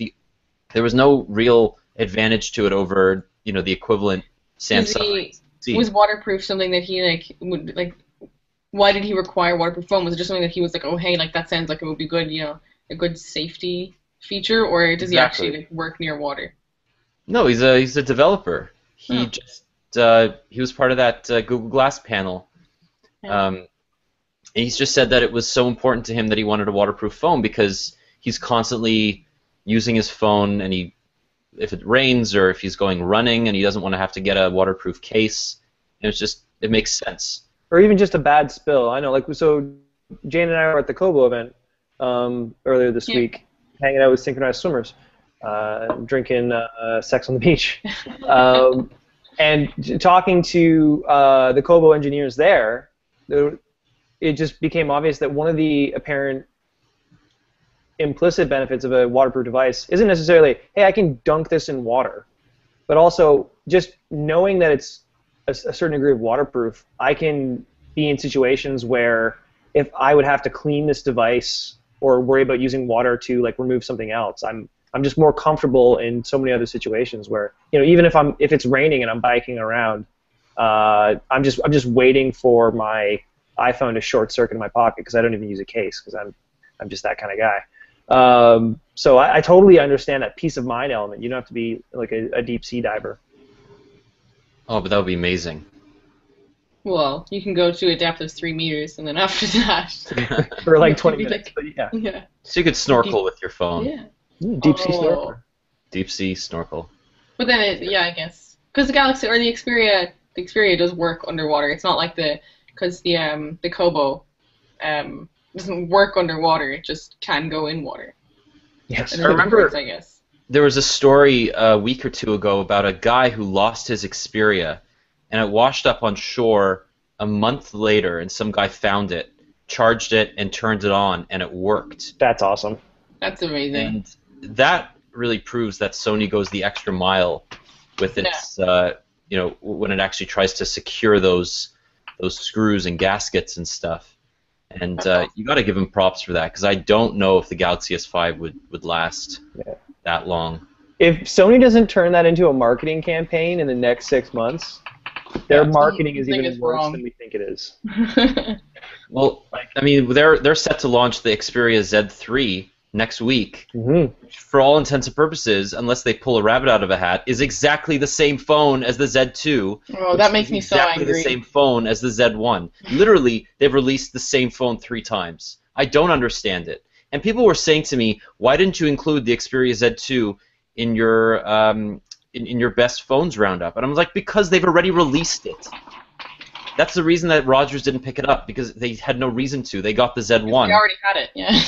There was no real advantage to it over, the equivalent Samsung. Was waterproof something that he would like? Why did he require waterproof phone? Was it just something that he was like, oh hey, that sounds like it would be good, a good safety feature, or does he actually work near water? No, he's a developer. He he was part of that Google Glass panel. And he's just said that it was so important to him that he wanted a waterproof phone because he's constantly using his phone, and if it rains or if he's going running and he doesn't want to have to get a waterproof case, and it makes sense. Or even just a bad spill. I know, so Jane and I were at the Kobo event earlier this week, hanging out with synchronized swimmers, drinking sex on the beach, and talking to the Kobo engineers there. It just became obvious that one of the apparent implicit benefits of a waterproof device isn't necessarily, hey, I can dunk this in water. but also just knowing that it's a certain degree of waterproof, I can be in situations where if I would have to clean this device or worry about using water to like remove something else, I'm just more comfortable in so many other situations where, you know, even if it's raining and I'm biking around, I'm just waiting for my iPhone to short circuit in my pocket because I don't even use a case because I'm just that kind of guy. So I totally understand that peace of mind element. You don't have to be like a deep sea diver. Oh, but that would be amazing. Well, you can go to a depth of 3 meters, and then after that, For like 20 minutes. But yeah. yeah, So you could snorkel with your phone. yeah. Deep sea snorkel. Deep sea snorkel. But then, I guess because the Galaxy or the Xperia does work underwater. It's not like the Kobo doesn't work underwater. It just can go in water. Yes. I remember. I guess. There was a story a week or two ago about a guy who lost his Xperia, and it washed up on shore a month later, and some guy found it, charged it, and turned it on, and it worked. That's awesome. That's amazing. And that really proves that Sony goes the extra mile with its, you know, when it actually tries to secure those screws and gaskets and stuff. And you got to give them props for that, because I don't know if the Galaxy S5 would last that long. If Sony doesn't turn that into a marketing campaign in the next 6 months, their marketing is even worse than we think it is. Well, I mean, they're set to launch the Xperia Z3 next week. Mm-hmm. Which, for all intents and purposes, unless they pull a rabbit out of a hat, is exactly the same phone as the Z2. Oh, that makes me so angry. Exactly the same phone as the Z1. Literally, they've released the same phone 3 times. I don't understand it. And people were saying to me, why didn't you include the Xperia Z2 in your in your best phones roundup? And I was like, because they've already released it. That's the reason that Rogers didn't pick it up, because they had no reason to. They got the Z1. They already had it, yeah.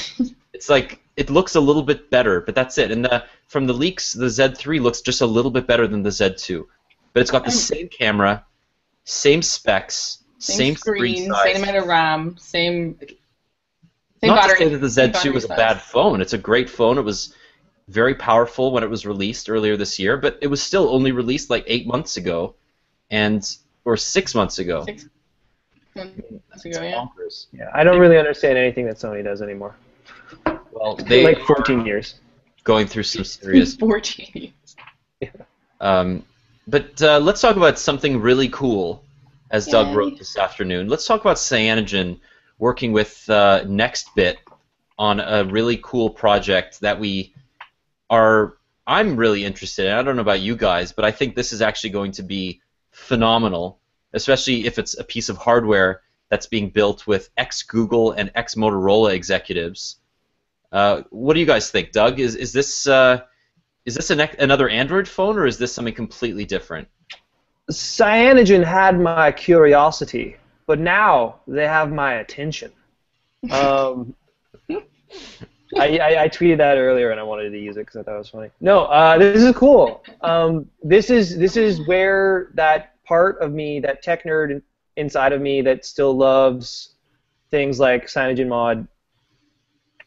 It's like, it looks a little bit better, but that's it. And from the leaks, the Z3 looks just a little bit better than the Z2. But it's got the same camera, same specs, same screen size. Same amount of RAM, same Not battery. to say that the Z2 was a bad phone. It's a great phone. It was very powerful when it was released earlier this year, but it was still only released like 8 months ago, or 6 months ago. 6 months ago, yeah. Bonkers. Yeah, I don't really understand anything that Sony does anymore. Well, they like 14 years. Going through some serious. 14 years. Yeah. But let's talk about something really cool, as Doug wrote this afternoon. Let's talk about Cyanogen working with NextBit on a really cool project that I'm really interested in. I don't know about you guys, but I think this is actually going to be phenomenal, especially if it's a piece of hardware that's being built with ex-Google and ex-Motorola executives. What do you guys think, Doug? Is this another Android phone, or is this something completely different? Cyanogen had my curiosity, but now they have my attention. I tweeted that earlier, and I wanted to use it because I thought it was funny. No, this is cool. This is where that part of me, that tech nerd inside of me that still loves things like CyanogenMod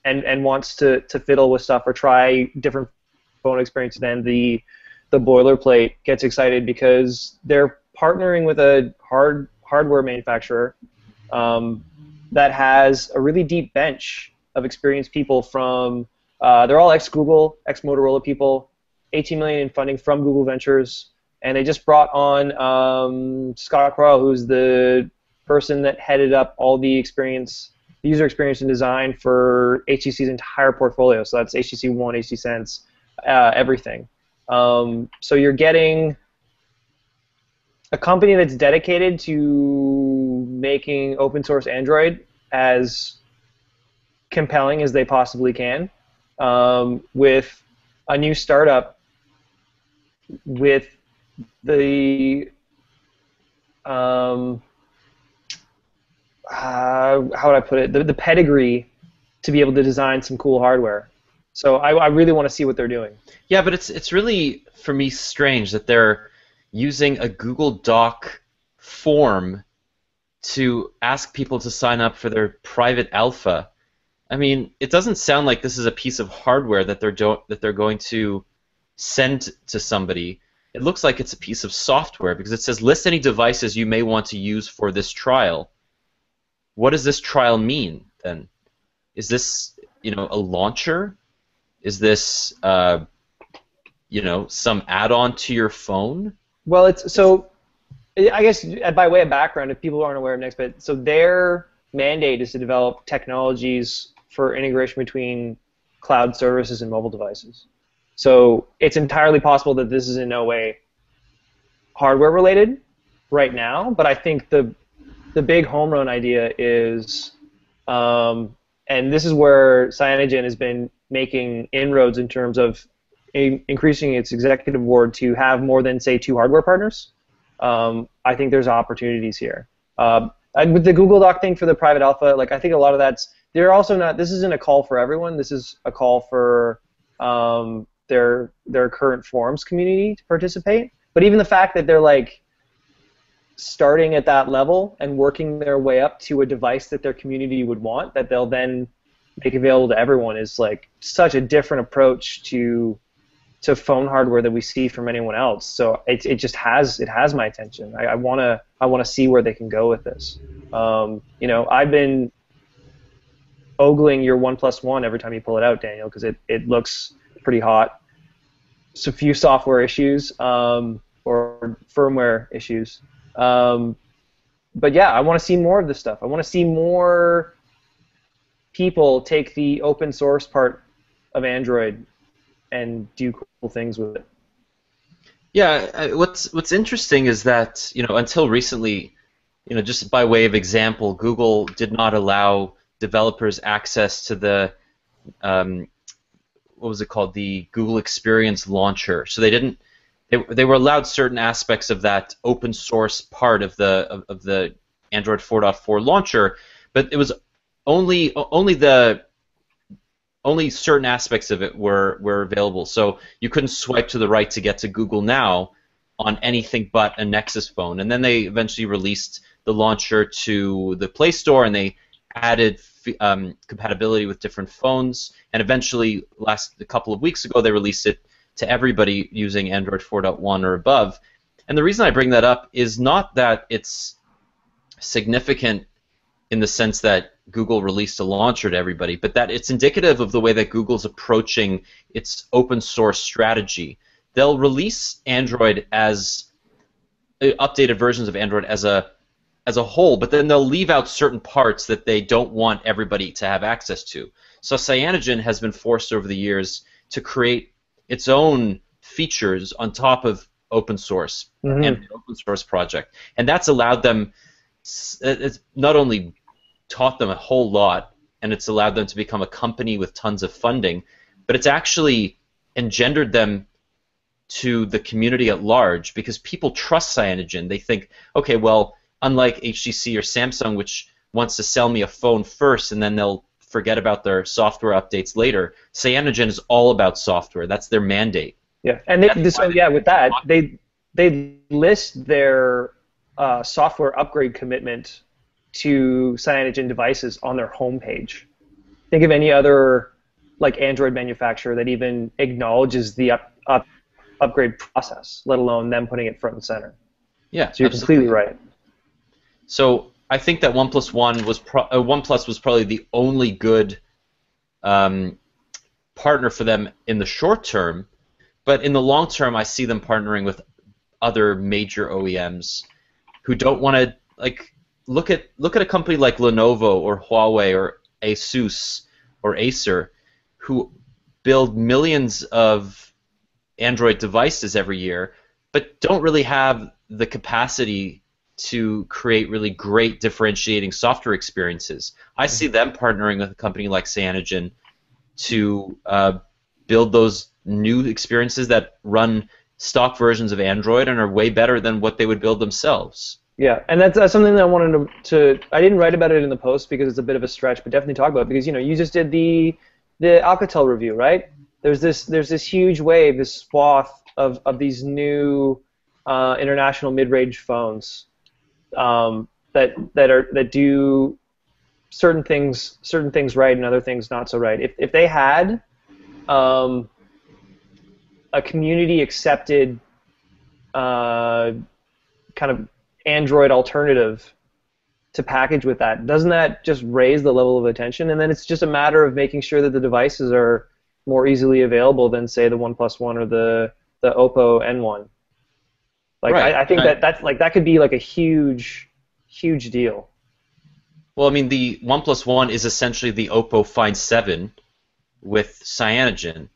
and wants to fiddle with stuff or try different phone experiences than the boilerplate, gets excited because they're partnering with a hardware manufacturer that has a really deep bench of experienced people from, they're all ex-Google, ex-Motorola people, $18 million in funding from Google Ventures, and they just brought on Scott Crow, who's the person that headed up all the user experience and design for HTC's entire portfolio. So that's HTC One, HTC Sense, everything. So you're getting a company that's dedicated to making open source Android as compelling as they possibly can, with a new startup with the how would I put it, the pedigree to be able to design some cool hardware. So I really want to see what they're doing. Yeah, but it's really, for me, strange that they're using a Google Doc form to ask people to sign up for their private alpha. I mean, it doesn't sound like this is a piece of hardware that they're going to send to somebody. it looks like it's a piece of software because it says list any devices you may want to use for this trial. What does this trial mean then? Is this, you know, a launcher? Is this, you know, some add-on to your phone? Well, it's so. I guess by way of background, if people aren't aware of Nextbit, so their mandate is to develop technologies for integration between cloud services and mobile devices. So it's entirely possible that this is in no way hardware related right now, but I think the big home run idea is, and this is where Cyanogen has been making inroads in terms of increasing its executive board to have more than, say, 2 hardware partners. I think there's opportunities here. With the Google Doc thing for the private alpha, like I think a lot of that's, they're also not, this isn't a call for everyone, this is a call for their current forums community to participate. But even the fact that they're like starting at that level and working their way up to a device that their community would want, that they'll then make available to everyone, is like such a different approach to phone hardware that we see from anyone else. So it just has my attention. I wanna see where they can go with this. You know, I've been ogling your OnePlus One every time you pull it out, Daniel, because it looks pretty hot. Just a few software issues or firmware issues. But yeah, I want to see more of this stuff. I want to see more people take the open source part of Android and do cool things with it. Yeah, what's interesting is that, you know, until recently, you know, just by way of example, Google did not allow developers access to the what was it called, the Google Experience Launcher. So they didn't. They were allowed certain aspects of that open source part of the Android 4.4 launcher, but it was only certain aspects of it were available. So you couldn't swipe to the right to get to Google Now on anything but a Nexus phone. And then they eventually released the launcher to the Play Store, and they added compatibility with different phones. And eventually, a couple of weeks ago, they released it to everybody using Android 4.1 or above. And the reason I bring that up is not that it's significant in the sense that Google released a launcher to everybody, but that it's indicative of the way that Google's approaching its open source strategy. They'll release Android as updated versions of Android as a whole, but then they'll leave out certain parts that they don't want everybody to have access to. So Cyanogen has been forced over the years to create its own features on top of open source and an open source project, and that's allowed them. It's not only taught them a whole lot, and it's allowed them to become a company with tons of funding, but it's actually engendered them to the community at large, because people trust Cyanogen. They think, okay, well, unlike HTC or Samsung, which wants to sell me a phone first and then they'll forget about their software updates later, Cyanogen is all about software. That's their mandate. Yeah, and with that, they list their software upgrade commitment to Cyanogen devices on their homepage. Think of any other like Android manufacturer that even acknowledges the upgrade process, let alone them putting it front and center. Yeah, so you're completely right. So I think that OnePlus was probably the only good partner for them in the short term, but in the long term, I see them partnering with other major OEMs who don't want to look at a company like Lenovo or Huawei or Asus or Acer, who build millions of Android devices every year, but don't really have the capacity to create really great differentiating software experiences. I see them partnering with a company like Cyanogen to build those new experiences that run stock versions of Android and are way better than what they would build themselves. Yeah, and that's something that I wanted to. I didn't write about it in the post because it's a bit of a stretch, but definitely talk about it because you just did the Alcatel review, right? There's this huge wave, this swath of these new international mid-range phones that do certain things right and other things not so right. If they had a community accepted kind of Android alternative to package with that, doesn't that just raise the level of attention? And then it's just a matter of making sure that the devices are more easily available than, say, the OnePlus One or the Oppo N1. Like, Right. I think that could be like a huge deal. Well, I mean, the OnePlus One is essentially the Oppo Find 7 with Cyanogen.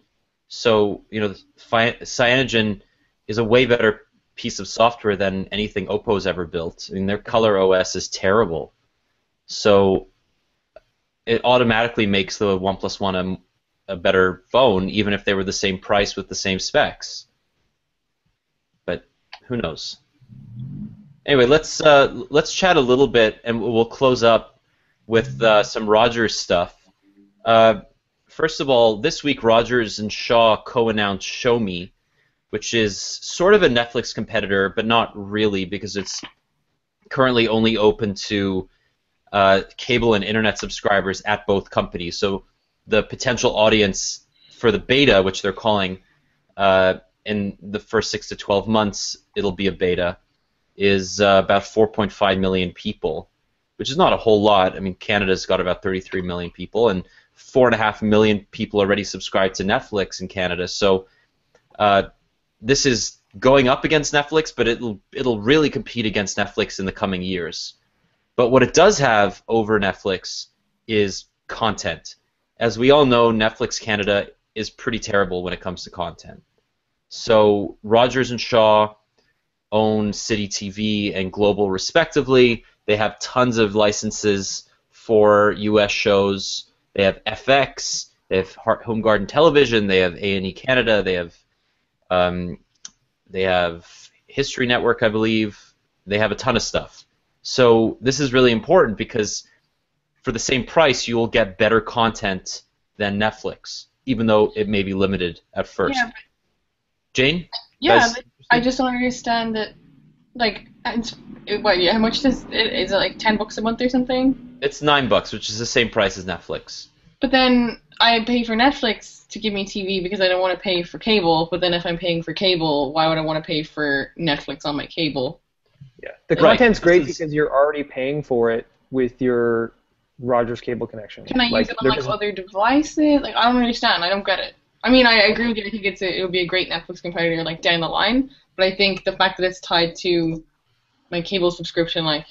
So, Cyanogen is a way better piece of software than anything Oppo's ever built. I mean, their color OS is terrible. So it automatically makes the OnePlus One a better phone, even if they were the same price with the same specs. But who knows? Anyway, let's chat a little bit, and we'll close up with some Rogers stuff. First of all, this week Rogers and Shaw co-announced Shomi, which is sort of a Netflix competitor, but not really, because it's currently only open to cable and internet subscribers at both companies. So the potential audience for the beta, which they're calling in the first 6 to 12 months, it'll be a beta, is about 4.5 million people, which is not a whole lot. I mean, Canada's got about 33 million people, and 4.5 million people already subscribe to Netflix in Canada. So this is going up against Netflix, but it'll really compete against Netflix in the coming years. But what it does have over Netflix is content. As we all know, Netflix Canada is pretty terrible when it comes to content. So Rogers and Shaw own City TV and Global respectively. They have tons of licenses for U.S. shows. They have FX. They have Home Garden Television. They have A&E Canada. They have History Network, I believe. They have a ton of stuff. So this is really important because for the same price, you will get better content than Netflix, even though it may be limited at first. Yeah, Jane? yeah, but I just don't understand that. Like, how much is it like $10 a month or something? It's $9, which is the same price as Netflix. But then I pay for Netflix to give me TV because I don't want to pay for cable. But then if I'm paying for cable, why would I want to pay for Netflix on my cable? Yeah, the content's great because you're already paying for it with your Rogers cable connection. Can I use it on other devices? Like, I don't understand. I don't get it. I mean, I agree with you. I think it would be a great Netflix competitor like down the line. But I think the fact that it's tied to my cable subscription, like,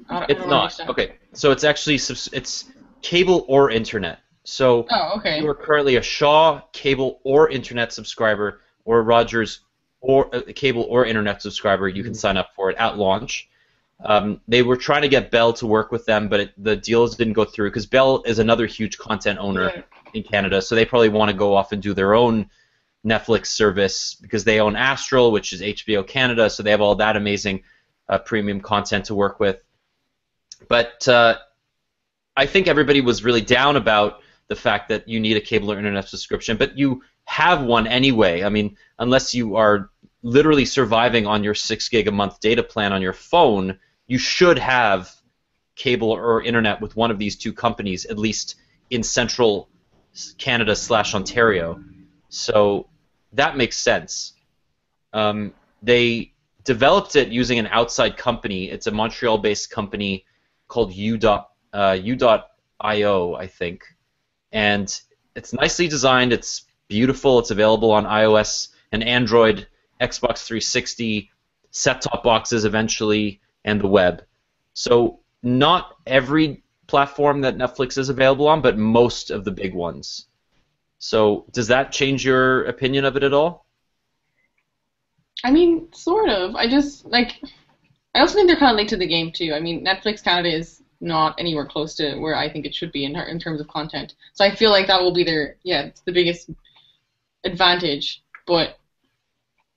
I don't understand. Okay, so it's actually it's cable or internet. So okay. you are currently a Shaw cable or internet subscriber, or Rogers or cable or internet subscriber. You can sign up for it at launch. They were trying to get Bell to work with them, but the deals didn't go through because Bell is another huge content owner in Canada, so they probably want to go off and do their own Netflix service because they own Astral, which is HBO Canada, so they have all that amazing premium content to work with. But I think everybody was really down about the fact that you need a cable or internet subscription, but you have one anyway. I mean, unless you are literally surviving on your 6 gig a month data plan on your phone, you should have cable or internet with one of these two companies, at least in central Canada/Ontario. So that makes sense. They developed it using an outside company. It's a Montreal-based company called U.io, I think. And it's nicely designed. It's beautiful. It's available on iOS and Android, Xbox 360, set-top boxes eventually, and the web. So not every platform that Netflix is available on, but most of the big ones. So does that change your opinion of it at all? I mean, sort of. I also think they're kind of late to the game, too. I mean, Netflix Canada is not anywhere close to where I think it should be in terms of content. So I feel like that will be it's the biggest advantage. But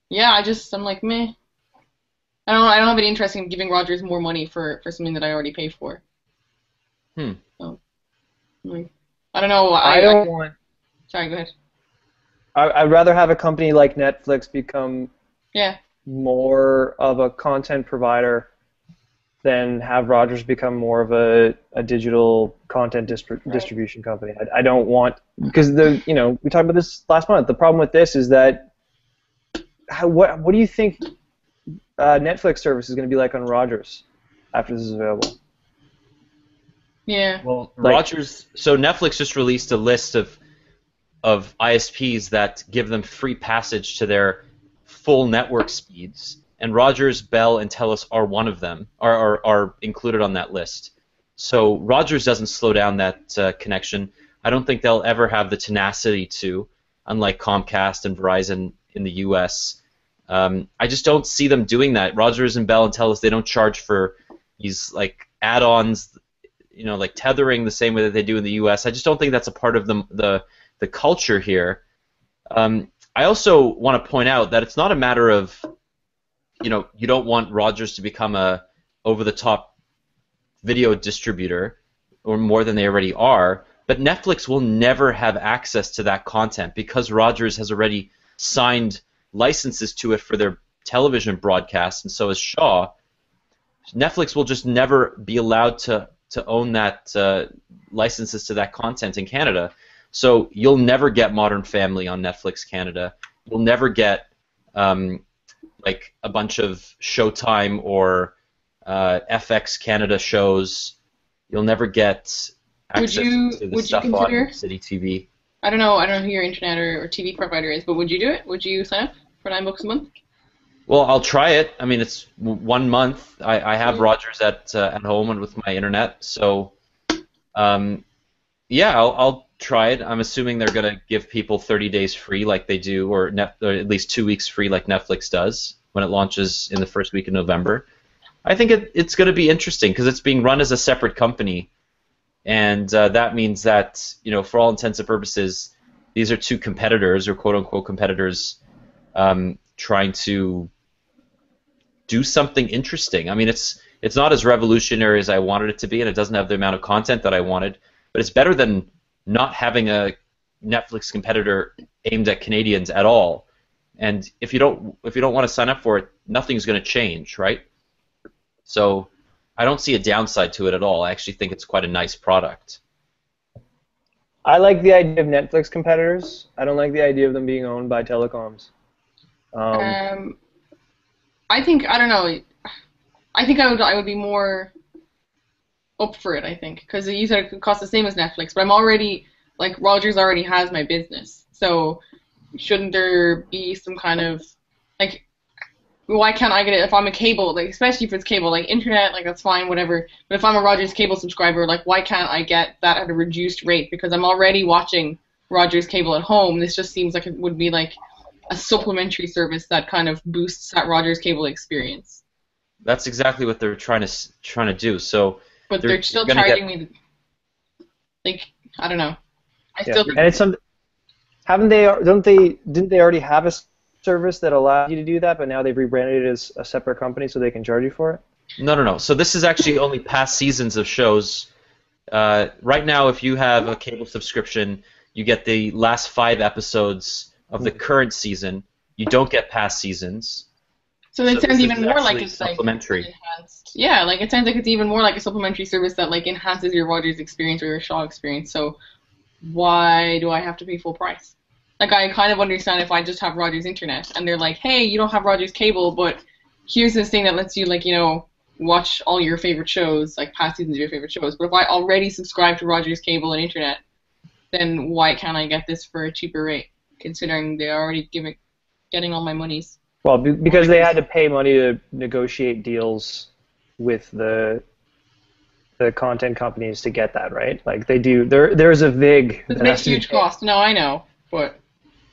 yeah, I'm like, meh. I don't have any interest in giving Rogers more money for something that I already pay for. So, like, I don't know. I don't want. Sorry, go ahead. I'd rather have a company like Netflix become more of a content provider than have Rogers become more of a digital content distribution company. I don't want, because we talked about this last month. The problem with this is that what do you think Netflix service is going to be like on Rogers after this is available. Yeah. Well, Like- Rogers. So Netflix just released a list of ISPs that give them free passage to their full network speeds, and Rogers, Bell, and Telus are one of them. Are included on that list. So Rogers doesn't slow down that connection. I don't think they'll ever have the tenacity to, unlike Comcast and Verizon in the U.S. I just don't see them doing that. Rogers and Bell and Telus, they don't charge for these like add-ons, like tethering the same way that they do in the U.S. I just don't think that's a part of the culture here. I also want to point out that it's not a matter of, you don't want Rogers to become a over-the-top video distributor or more than they already are, but Netflix will never have access to that content because Rogers has already signed licenses to it for their television broadcasts, and so has Shaw. Netflix will just never be allowed to own that licenses to that content in Canada. So you'll never get Modern Family on Netflix Canada. You'll never get like a bunch of Showtime or FX Canada shows. You'll never get access to the stuff on City TV. I don't know who your internet or TV provider is, but would you do it? Would you sign up for $9 a month? Well, I'll try it. I mean, it's 1 month. I have Rogers at home and with my internet, so yeah, I'll try it. I'm assuming they're going to give people 30 days free like they do, or at least 2 weeks free like Netflix does when it launches in the first week of November. I think it's going to be interesting because it's being run as a separate company, and that means that, for all intents and purposes, these are two competitors, or quote-unquote competitors, trying to do something interesting. I mean, it's not as revolutionary as I wanted it to be, and it doesn't have the amount of content that I wanted, but it's better than not having a Netflix competitor aimed at Canadians at all. And if you don't want to sign up for it, nothing's going to change, right? So I don't see a downside to it at all. I actually think it's quite a nice product. I like the idea of Netflix competitors. I don't like the idea of them being owned by telecoms. I think I don't know. I think I would be more up for it. I think because you said it could cost the same as Netflix, but I'm already Rogers already has my business, so shouldn't there be some kind of why can't I get it if I'm a cable, especially if it's cable, internet, that's fine, whatever. But if I'm a Rogers cable subscriber, why can't I get that at a reduced rate? Because I'm already watching Rogers cable at home. This just seems like it would be a supplementary service that kind of boosts that Rogers cable experience. That's exactly what they're trying to do. So, but they're still charging me. I don't know. I still think. And it's some. Didn't they already have a service that allowed you to do that, but now they've rebranded it as a separate company so they can charge you for it? No. So this is actually only past seasons of shows. Right now, if you have a cable subscription, you get the last 5 episodes of the current season. You don't get past seasons. So it sounds even more like it's supplementary. Enhanced. Yeah, it sounds like it's even more like a supplementary service that enhances your Rogers experience or your Shaw experience. So why do I have to pay full price? I kind of understand if I just have Rogers internet and they're like, hey, you don't have Rogers cable, but here's this thing that lets you watch all your favorite shows, past seasons of your favorite shows. But if I already subscribe to Rogers cable and internet, then why can't I get this for a cheaper rate, considering they already getting all my monies? Well, because they had to pay money to negotiate deals with the content companies to get that, right? They do. There's a VIG. It's a huge cost. No, I know, but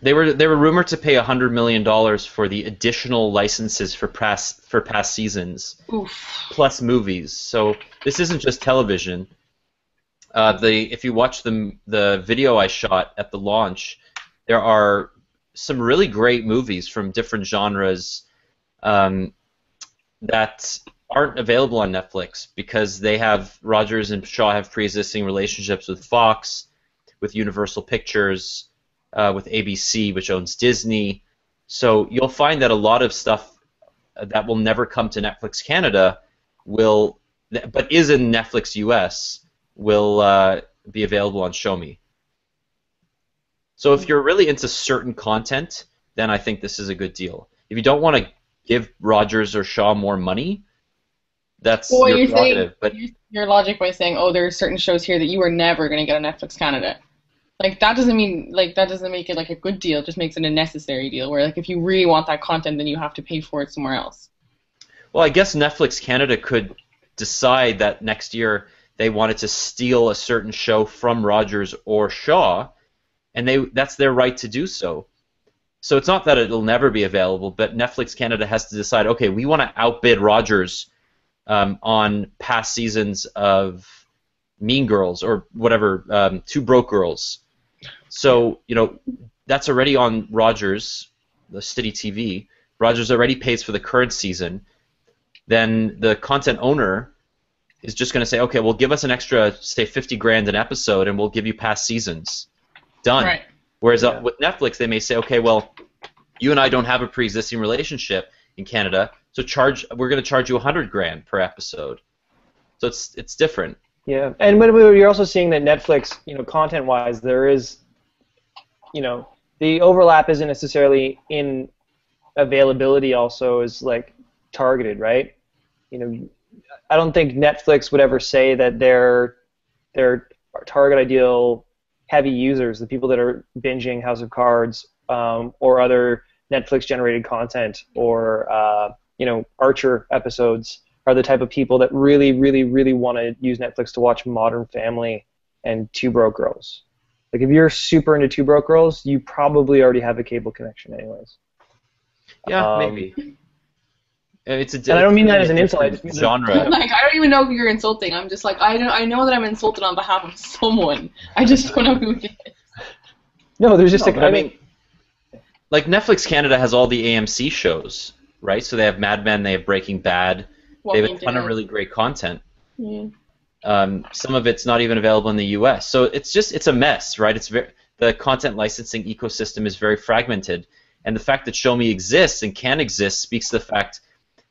they were rumored to pay $100 million for the additional licenses for past seasons, plus movies. So this isn't just television. If you watch the video I shot at the launch, there are some really great movies from different genres that aren't available on Netflix because Rogers and Shaw have pre-existing relationships with Fox, with Universal Pictures, with ABC, which owns Disney. So you'll find that a lot of stuff that will never come to Netflix Canada but is in Netflix US will be available on Shomi. So if you're really into certain content, then I think this is a good deal. If you don't want to give Rogers or Shaw more money, that's Well, your you're prerogative. saying But your logic by saying, oh, there are certain shows here that you are never going to get on Netflix Canada. Like that doesn't mean that doesn't make it like a good deal. It just makes it a necessary deal. Where like if you really want that content, then you have to pay for it somewhere else. well, I guess Netflix Canada could decide that next year they wanted to steal a certain show from Rogers or Shaw, and that's their right to do so. So it's not that it'll never be available, but Netflix Canada has to decide, okay, we want to outbid Rogers on past seasons of Mean Girls or whatever, Two Broke Girls. So, that's already on Rogers, the City TV. Rogers already pays for the current season. Then the content owner is just going to say, okay, well, give us an extra, say, $50,000 an episode, and we'll give you past seasons. Done. Right. Whereas with Netflix, they may say, okay, well, you and I don't have a pre-existing relationship in Canada, so we're going to charge you $100,000 per episode. So it's different. Yeah, and but you're also seeing that Netflix, content-wise, there is, the overlap isn't necessarily in availability. Also, is like targeted, right? I don't think Netflix would ever say that their target ideal heavy users, the people that are binging House of Cards or other Netflix-generated content or Archer episodes, are the type of people that really, really, really want to use Netflix to watch Modern Family and Two Broke Girls. Like, if you're super into Two Broke Girls, you probably already have a cable connection anyways. Yeah, maybe. And I don't mean that as an insult. I just mean genre. Like I don't even know who you're insulting. I'm just like I know that I'm insulted on behalf of someone. I just don't know who it is. No, there's just I mean, like Netflix Canada has all the AMC shows, right? So they have Mad Men, they have Breaking Bad, they have a ton of really great content. Yeah. Some of it's not even available in the U.S. So it's a mess, right? The content licensing ecosystem is very fragmented, and the fact that Shomi exists and can exist speaks to the fact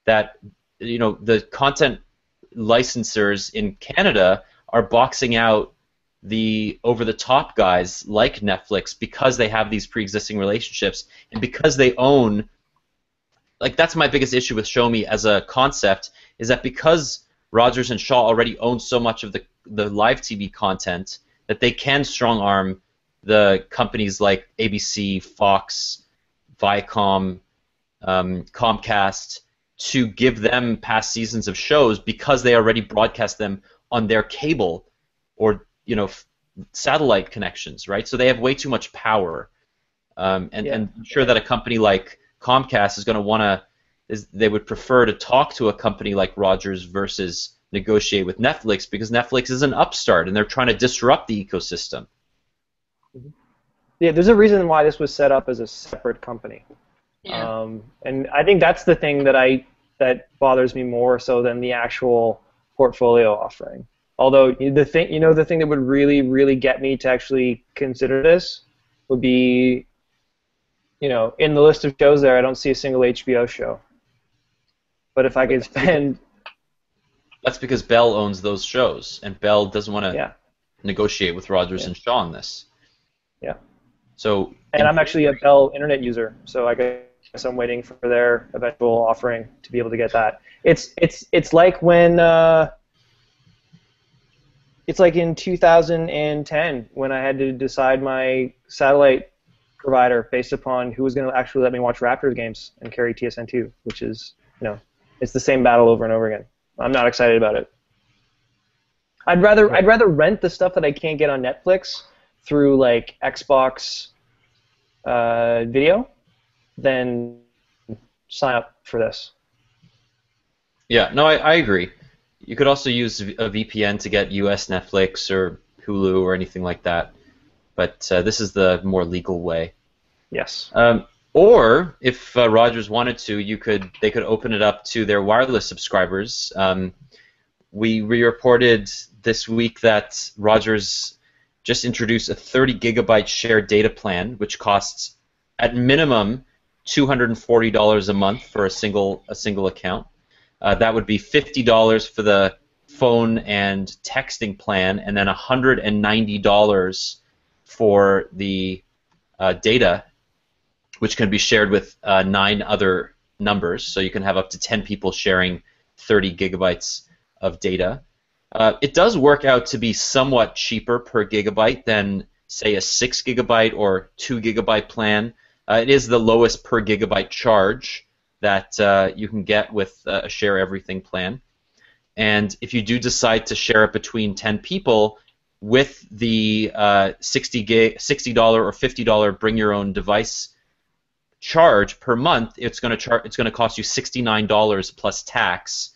that the content licensors in Canada are boxing out the over-the-top guys like Netflix because they have these pre-existing relationships and because they own. Like, that's my biggest issue with Shomi as a concept, is that because Rogers and Shaw already own so much of the live TV content that they can strong-arm the companies like ABC, Fox, Viacom, Comcast, to give them past seasons of shows because they already broadcast them on their cable or satellite connections, right? So they have way too much power, and I'm sure that a company like Comcast is going to they would prefer to talk to a company like Rogers versus negotiate with Netflix, because Netflix is an upstart and they're trying to disrupt the ecosystem. Yeah, there's a reason why this was set up as a separate company. Yeah. And I think that's the thing that bothers me more so than the actual portfolio offering. Although the thing that would really, really get me to actually consider this would be, in the list of shows there, I don't see a single HBO show. But if I could spend... That's because Bell owns those shows, and Bell doesn't want to negotiate with Rogers and Shaw on this. Yeah. So. And I'm actually a Bell Internet user, so I guess I'm waiting for their eventual offering to be able to get that. It's like when it's like in 2010 when I had to decide my satellite provider based upon who was going to actually let me watch Raptors games and carry TSN2, which is it's the same battle over and over again. I'm not excited about it. I'd rather rent the stuff that I can't get on Netflix through like Xbox video than sign up for this. Yeah, no, I agree. You could also use a VPN to get US Netflix or Hulu or anything like that, but this is the more legal way. Yes. Or if Rogers wanted to, they could open it up to their wireless subscribers. We reported this week that Rogers just introduced a 30 gigabyte shared data plan, which costs at minimum $240 a month for a single account. That would be $50 for the phone and texting plan, and then $190 for the data, which can be shared with 9 other numbers, so you can have up to 10 people sharing 30 gigabytes of data. It does work out to be somewhat cheaper per gigabyte than, say, a 6 gigabyte or 2 gigabyte plan. It is the lowest per gigabyte charge that you can get with a share everything plan. And if you do decide to share it between 10 people, with the $60 or $50 bring your own device charge per month, it's going to cost you $69 plus tax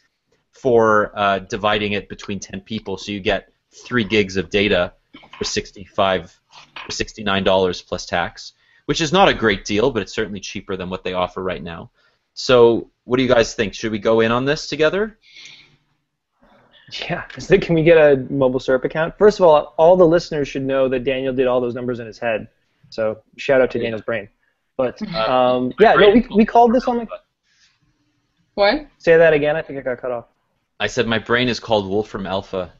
for dividing it between 10 people. So you get 3 gigs of data for $69 plus tax, which is not a great deal, but it's certainly cheaper than what they offer right now. So what do you guys think? Should we go in on this together? Yeah. So can we get a mobile Syrup account? First of all the listeners should know that Daniel did all those numbers in his head. So shout out to Daniel's brain. But yeah, no, we called this on the. What? Say that again. I think I got cut off. I said my brain is called Wolfram Alpha.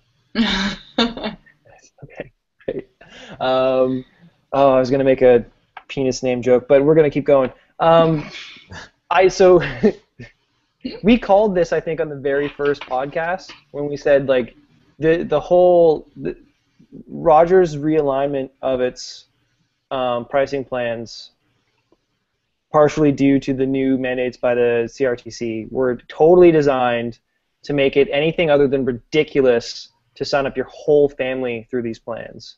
Okay, great. I was gonna make a penis name joke, but we're gonna keep going. We called this, I think, on the very first podcast when we said like the whole Rogers realignment of its pricing plans, partially due to the new mandates by the CRTC, were totally designed to make it anything other than ridiculous to sign up your whole family through these plans,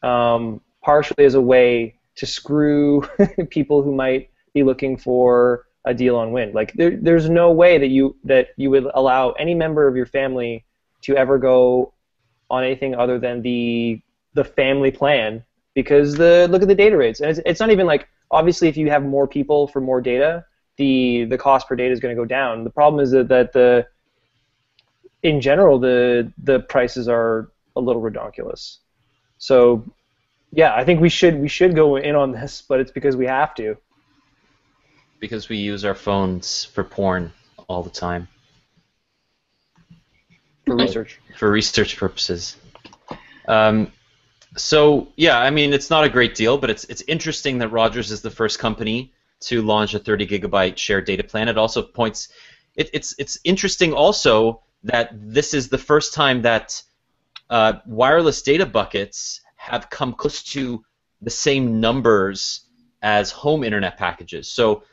partially as a way to screw people who might be looking for a deal on Wind. Like there's no way that you would allow any member of your family to ever go on anything other than the family plan, because look at the data rates, and it's not even like, obviously if you have more people for more data, the cost per data is going to go down. The problem is that in general the prices are a little redonkulous. So yeah, I think we should go in on this, but it's because we have to. Because we use our phones for porn all the time. For research. For research purposes. So yeah, I mean, it's not a great deal, but it's interesting that Rogers is the first company to launch a 30 gigabyte shared data plan. It also points, it's interesting also that this is the first time that wireless data buckets have come close to the same numbers as home internet packages. So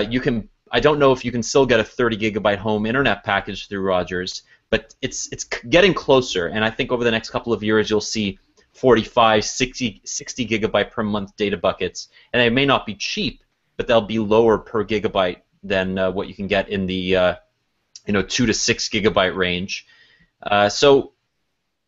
you can, I don't know if you can still get a 30 gigabyte home internet package through Rogers, but it's getting closer, and I think over the next couple of years you'll see 45, 60 gigabyte per month data buckets, and they may not be cheap, but they'll be lower per gigabyte than what you can get in the 2 to 6 gigabyte range. So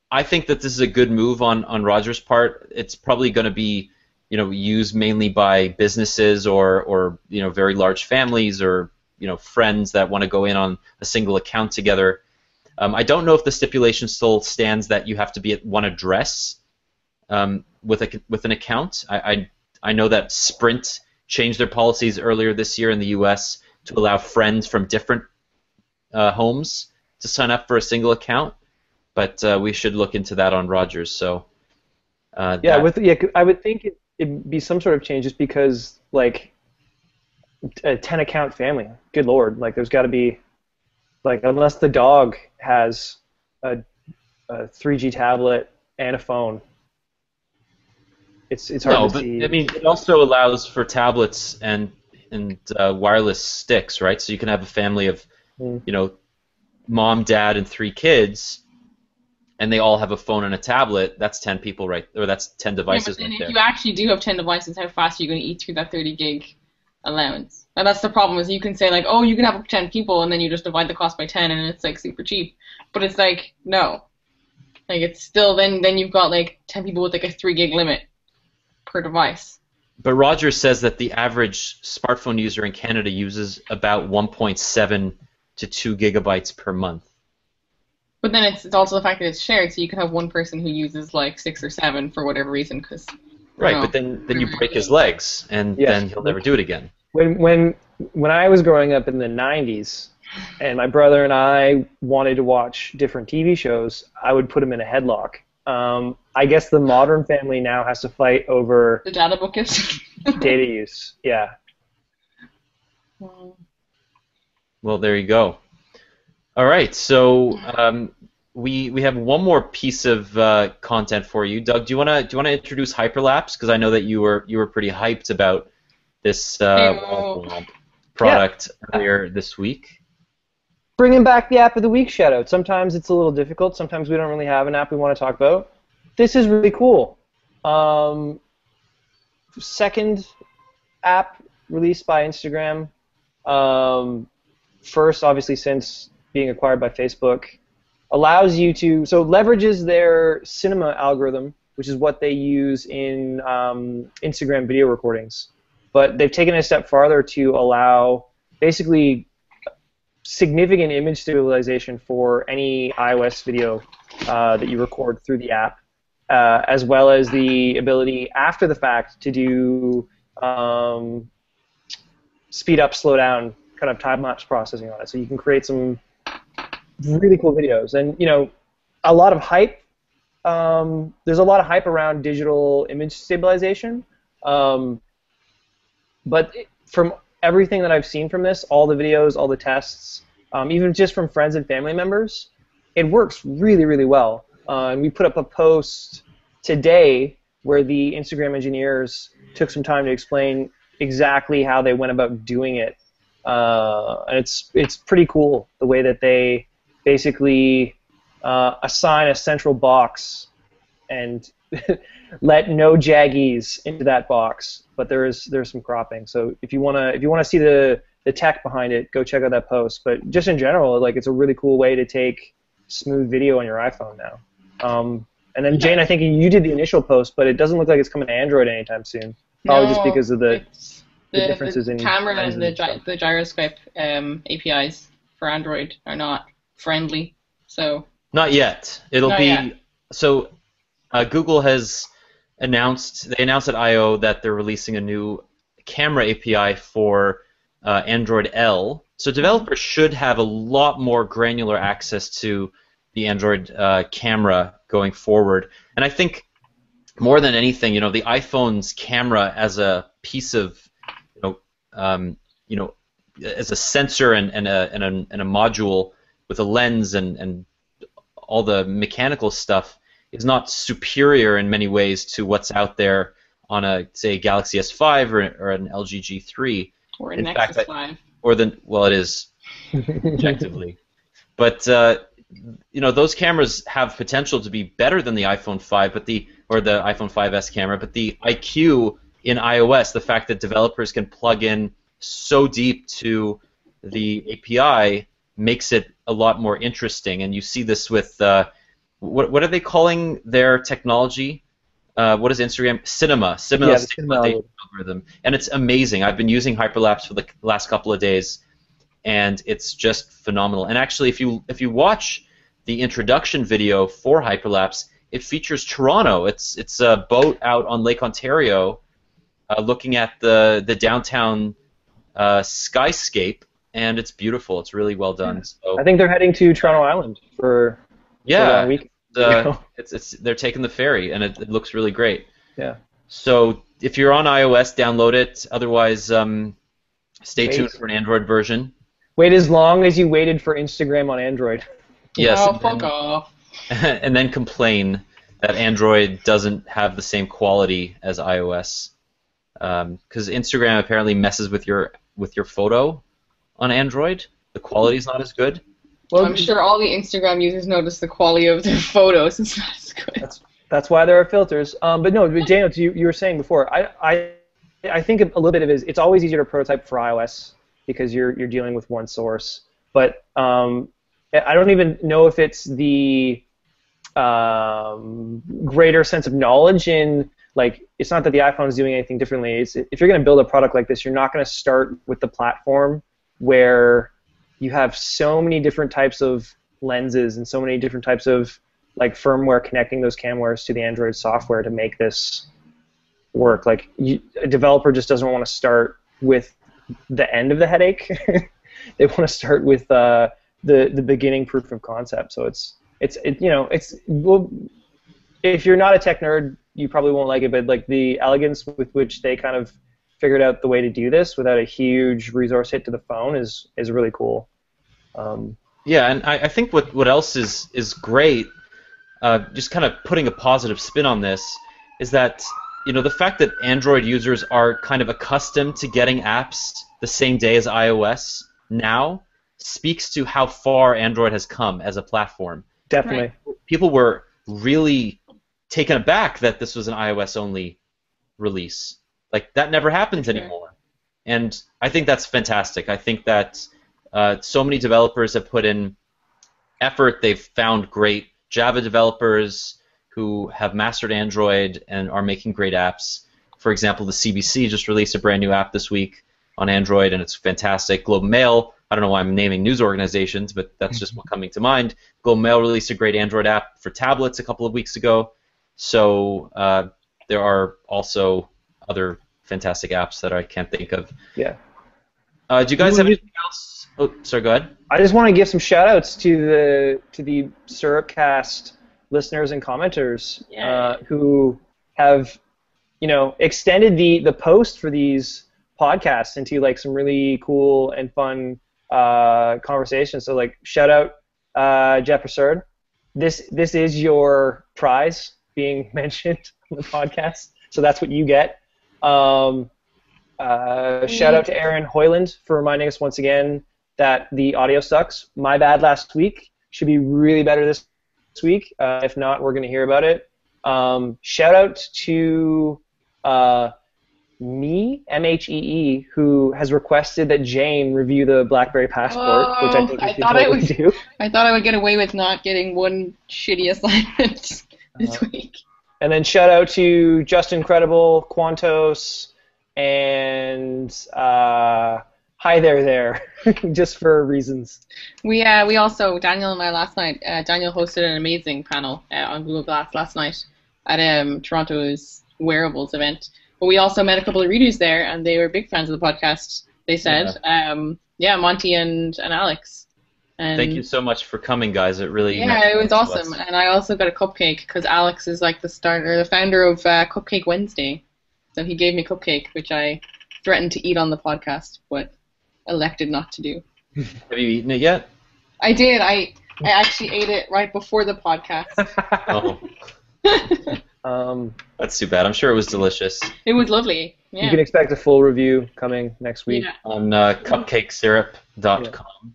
I think that this is a good move on Rogers' part. It's probably going to be used mainly by businesses or very large families or friends that want to go in on a single account together. I don't know if the stipulation still stands that you have to be at one address with an account. I know that Sprint changed their policies earlier this year in the U.S. to allow friends from different homes to sign up for a single account, but we should look into that on Rogers. So I would think it'd be some sort of change, just because like a 10 account family, good lord, like there's got to be, like, unless the dog has a 3G tablet and a phone, it's hard to see. I mean, it also allows for tablets and wireless sticks, right? So you can have a family of mom, dad, and 3 kids, and they all have a phone and a tablet. That's 10 people, right? Or that's 10 devices, yeah, but then right there. If you actually do have 10 devices, how fast are you going to eat through that 30 gig allowance? And that's the problem, is you can say like, oh, you can have up to 10 people, and then you just divide the cost by 10, and it's like super cheap. But it's like, no. Like, it's still, then you've got like 10 people with like a 3 gig limit per device. But Rogers says that the average smartphone user in Canada uses about 1.7 to 2 gigabytes per month. But then it's also the fact that it's shared, so you can have one person who uses like 6 or 7 for whatever reason, because right, but then you break his legs, and then he'll never do it again. When I was growing up in the 90s, and my brother and I wanted to watch different TV shows, I would put him in a headlock. I guess the modern family now has to fight over the data buckets. data use. Yeah. Well, there you go. All right, so we have one more piece of content for you. Doug, do you wanna introduce Hyperlapse? Because I know that you were pretty hyped about this product earlier this week. Bringing back the app of the week shout out. Sometimes it's a little difficult. Sometimes we don't really have an app we want to talk about. This is really cool. Second app released by Instagram. First, obviously, since being acquired by Facebook. Allows you to, so leverages their cinema algorithm, which is what they use in Instagram video recordings. But they've taken it a step farther to allow basically significant image stabilization for any iOS video that you record through the app, as well as the ability after the fact to do speed up, slow down, kind of time-lapse processing on it. So you can create some really cool videos. And, you know, a lot of hype. There's a lot of hype around digital image stabilization. But from everything that I've seen from this, all the videos, all the tests, even just from friends and family members, it works really, really well. And we put up a post today where the Instagram engineers took some time to explain exactly how they went about doing it. And it's pretty cool the way that they basically assign a central box and let no jaggies into that box, but there's some cropping. So if you wanna see the tech behind it, go check out that post. But just in general, like, it's a really cool way to take smooth video on your iPhone now. And then Jane, I think you did the initial post, but it doesn't look like it's coming to Android anytime soon. Probably just because of the differences in camera and the gyroscope APIs for Android are not friendly. So Not yet. It'll be so. Google has announced. They announced at I/O that they're releasing a new camera API for Android L. So developers should have a lot more granular access to the Android camera going forward. And I think more than anything, you know, the iPhone's camera as a piece of, as a sensor and a module with a lens and all the mechanical stuff is not superior in many ways to what's out there on a, say, Galaxy S5 or an LG G3. Or a Nexus 5. It is objectively. But those cameras have potential to be better than the iPhone 5, or the iPhone 5S camera. But the IQ in iOS, the fact that developers can plug in so deep to the API makes it a lot more interesting. And you see this with what are they calling their technology? What is Instagram? Cinema algorithm, and it's amazing. I've been using Hyperlapse for the last couple of days, and it's just phenomenal. And actually, if you watch the introduction video for Hyperlapse, it features Toronto. It's a boat out on Lake Ontario, looking at the downtown skyscape, and it's beautiful. It's really well done. So, I think they're heading to Toronto Island for a week. They're taking the ferry, and it looks really great. Yeah. So if you're on iOS, download it. Otherwise, stay tuned for an Android version. Wait as long as you waited for Instagram on Android. Yes. Oh, fuck off. And then complain that Android doesn't have the same quality as iOS, because Instagram apparently messes with your photo on Android. The quality's not as good. Well, I'm sure all the Instagram users notice the quality of their photos. It's not as good. That's why there are filters. But no, Daniel, you were saying before, I think a little bit of it is it's always easier to prototype for iOS because you're dealing with one source. But I don't even know if it's the greater sense of knowledge in, like, it's not that the iPhone is doing anything differently. It's, if you're going to build a product like this, you're not going to start with the platform where you have so many different types of lenses and so many different types of, like, firmware connecting those cameras to the Android software to make this work. Like, a developer just doesn't want to start with the end of the headache. They want to start with the beginning proof of concept. So if you're not a tech nerd, you probably won't like it. But, like, the elegance with which they kind of figured out the way to do this without a huge resource hit to the phone is really cool. Yeah, and I think what else is great, just kind of putting a positive spin on this, is that the fact that Android users are kind of accustomed to getting apps the same day as iOS now speaks to how far Android has come as a platform. Definitely. People were really taken aback that this was an iOS-only release. Like, that never happens anymore. And I think that's fantastic. I think that so many developers have put in effort. They've found great Java developers who have mastered Android and are making great apps. For example, the CBC just released a brand new app this week on Android, and it's fantastic. Globe and Mail, I don't know why I'm naming news organizations, but that's just what's coming to mind. Globe and Mail released a great Android app for tablets a couple of weeks ago. So there are also other fantastic apps that I can't think of. Yeah. Do you guys have anything else? Oh, sorry, go ahead. I just want to give some shout-outs to the SyrupCast listeners and commenters who have, extended the post for these podcasts into like some really cool and fun conversations. So like, shout out Jeff Asserd. This is your prize being mentioned on the podcast, so that's what you get. Shout out to Aaron Hoyland for reminding us once again that the audio sucks. My bad last week. Should be really better this week. If not, we're going to hear about it. Shout out to MHEE, who has requested that Jane review the BlackBerry Passport, which I think we should totally do. I thought I would get away with not getting one shitty assignment this week. And then shout out to Justin Credible, Quantos, and Hi There, just for reasons. We also, Daniel and I last night, Daniel hosted an amazing panel on Google Glass last night at Toronto's wearables event. But we also met a couple of readers there, and they were big fans of the podcast, they said. Monty and Alex. And thank you so much for coming, guys. It really it was awesome. And I also got a cupcake because Alex is like the founder of Cupcake Wednesday. So he gave me a cupcake, which I threatened to eat on the podcast, but elected not to do. Have you eaten it yet? I did. I actually ate it right before the podcast. That's too bad. I'm sure it was delicious. It was lovely. Yeah. You can expect a full review coming next week on cupcakesyrup.com.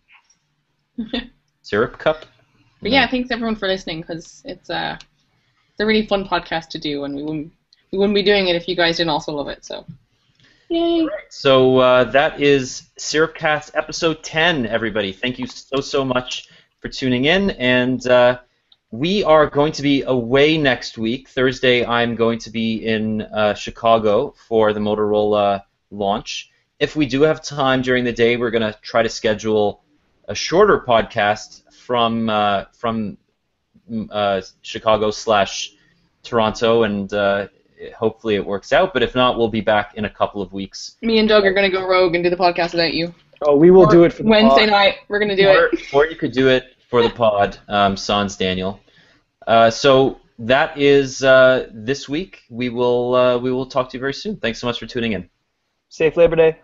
Syrup Cup? But yeah, thanks everyone for listening, because it's a really fun podcast to do, and we wouldn't be doing it if you guys didn't also love it. So, yay! Right. So that is SyrupCast episode 10. Everybody, thank you so much for tuning in, and we are going to be away next week. Thursday, I'm going to be in Chicago for the Motorola launch. If we do have time during the day, we're going to try to schedule a shorter podcast from Chicago/Toronto, and hopefully it works out. But if not, we'll be back in a couple of weeks. Me and Doug are going to go rogue and do the podcast without you. Oh, we will do it for the Wednesday pod. night. We're going to do it. Or you could do it for the pod, sans Daniel. So that is this week. We will talk to you very soon. Thanks so much for tuning in. Safe Labor Day.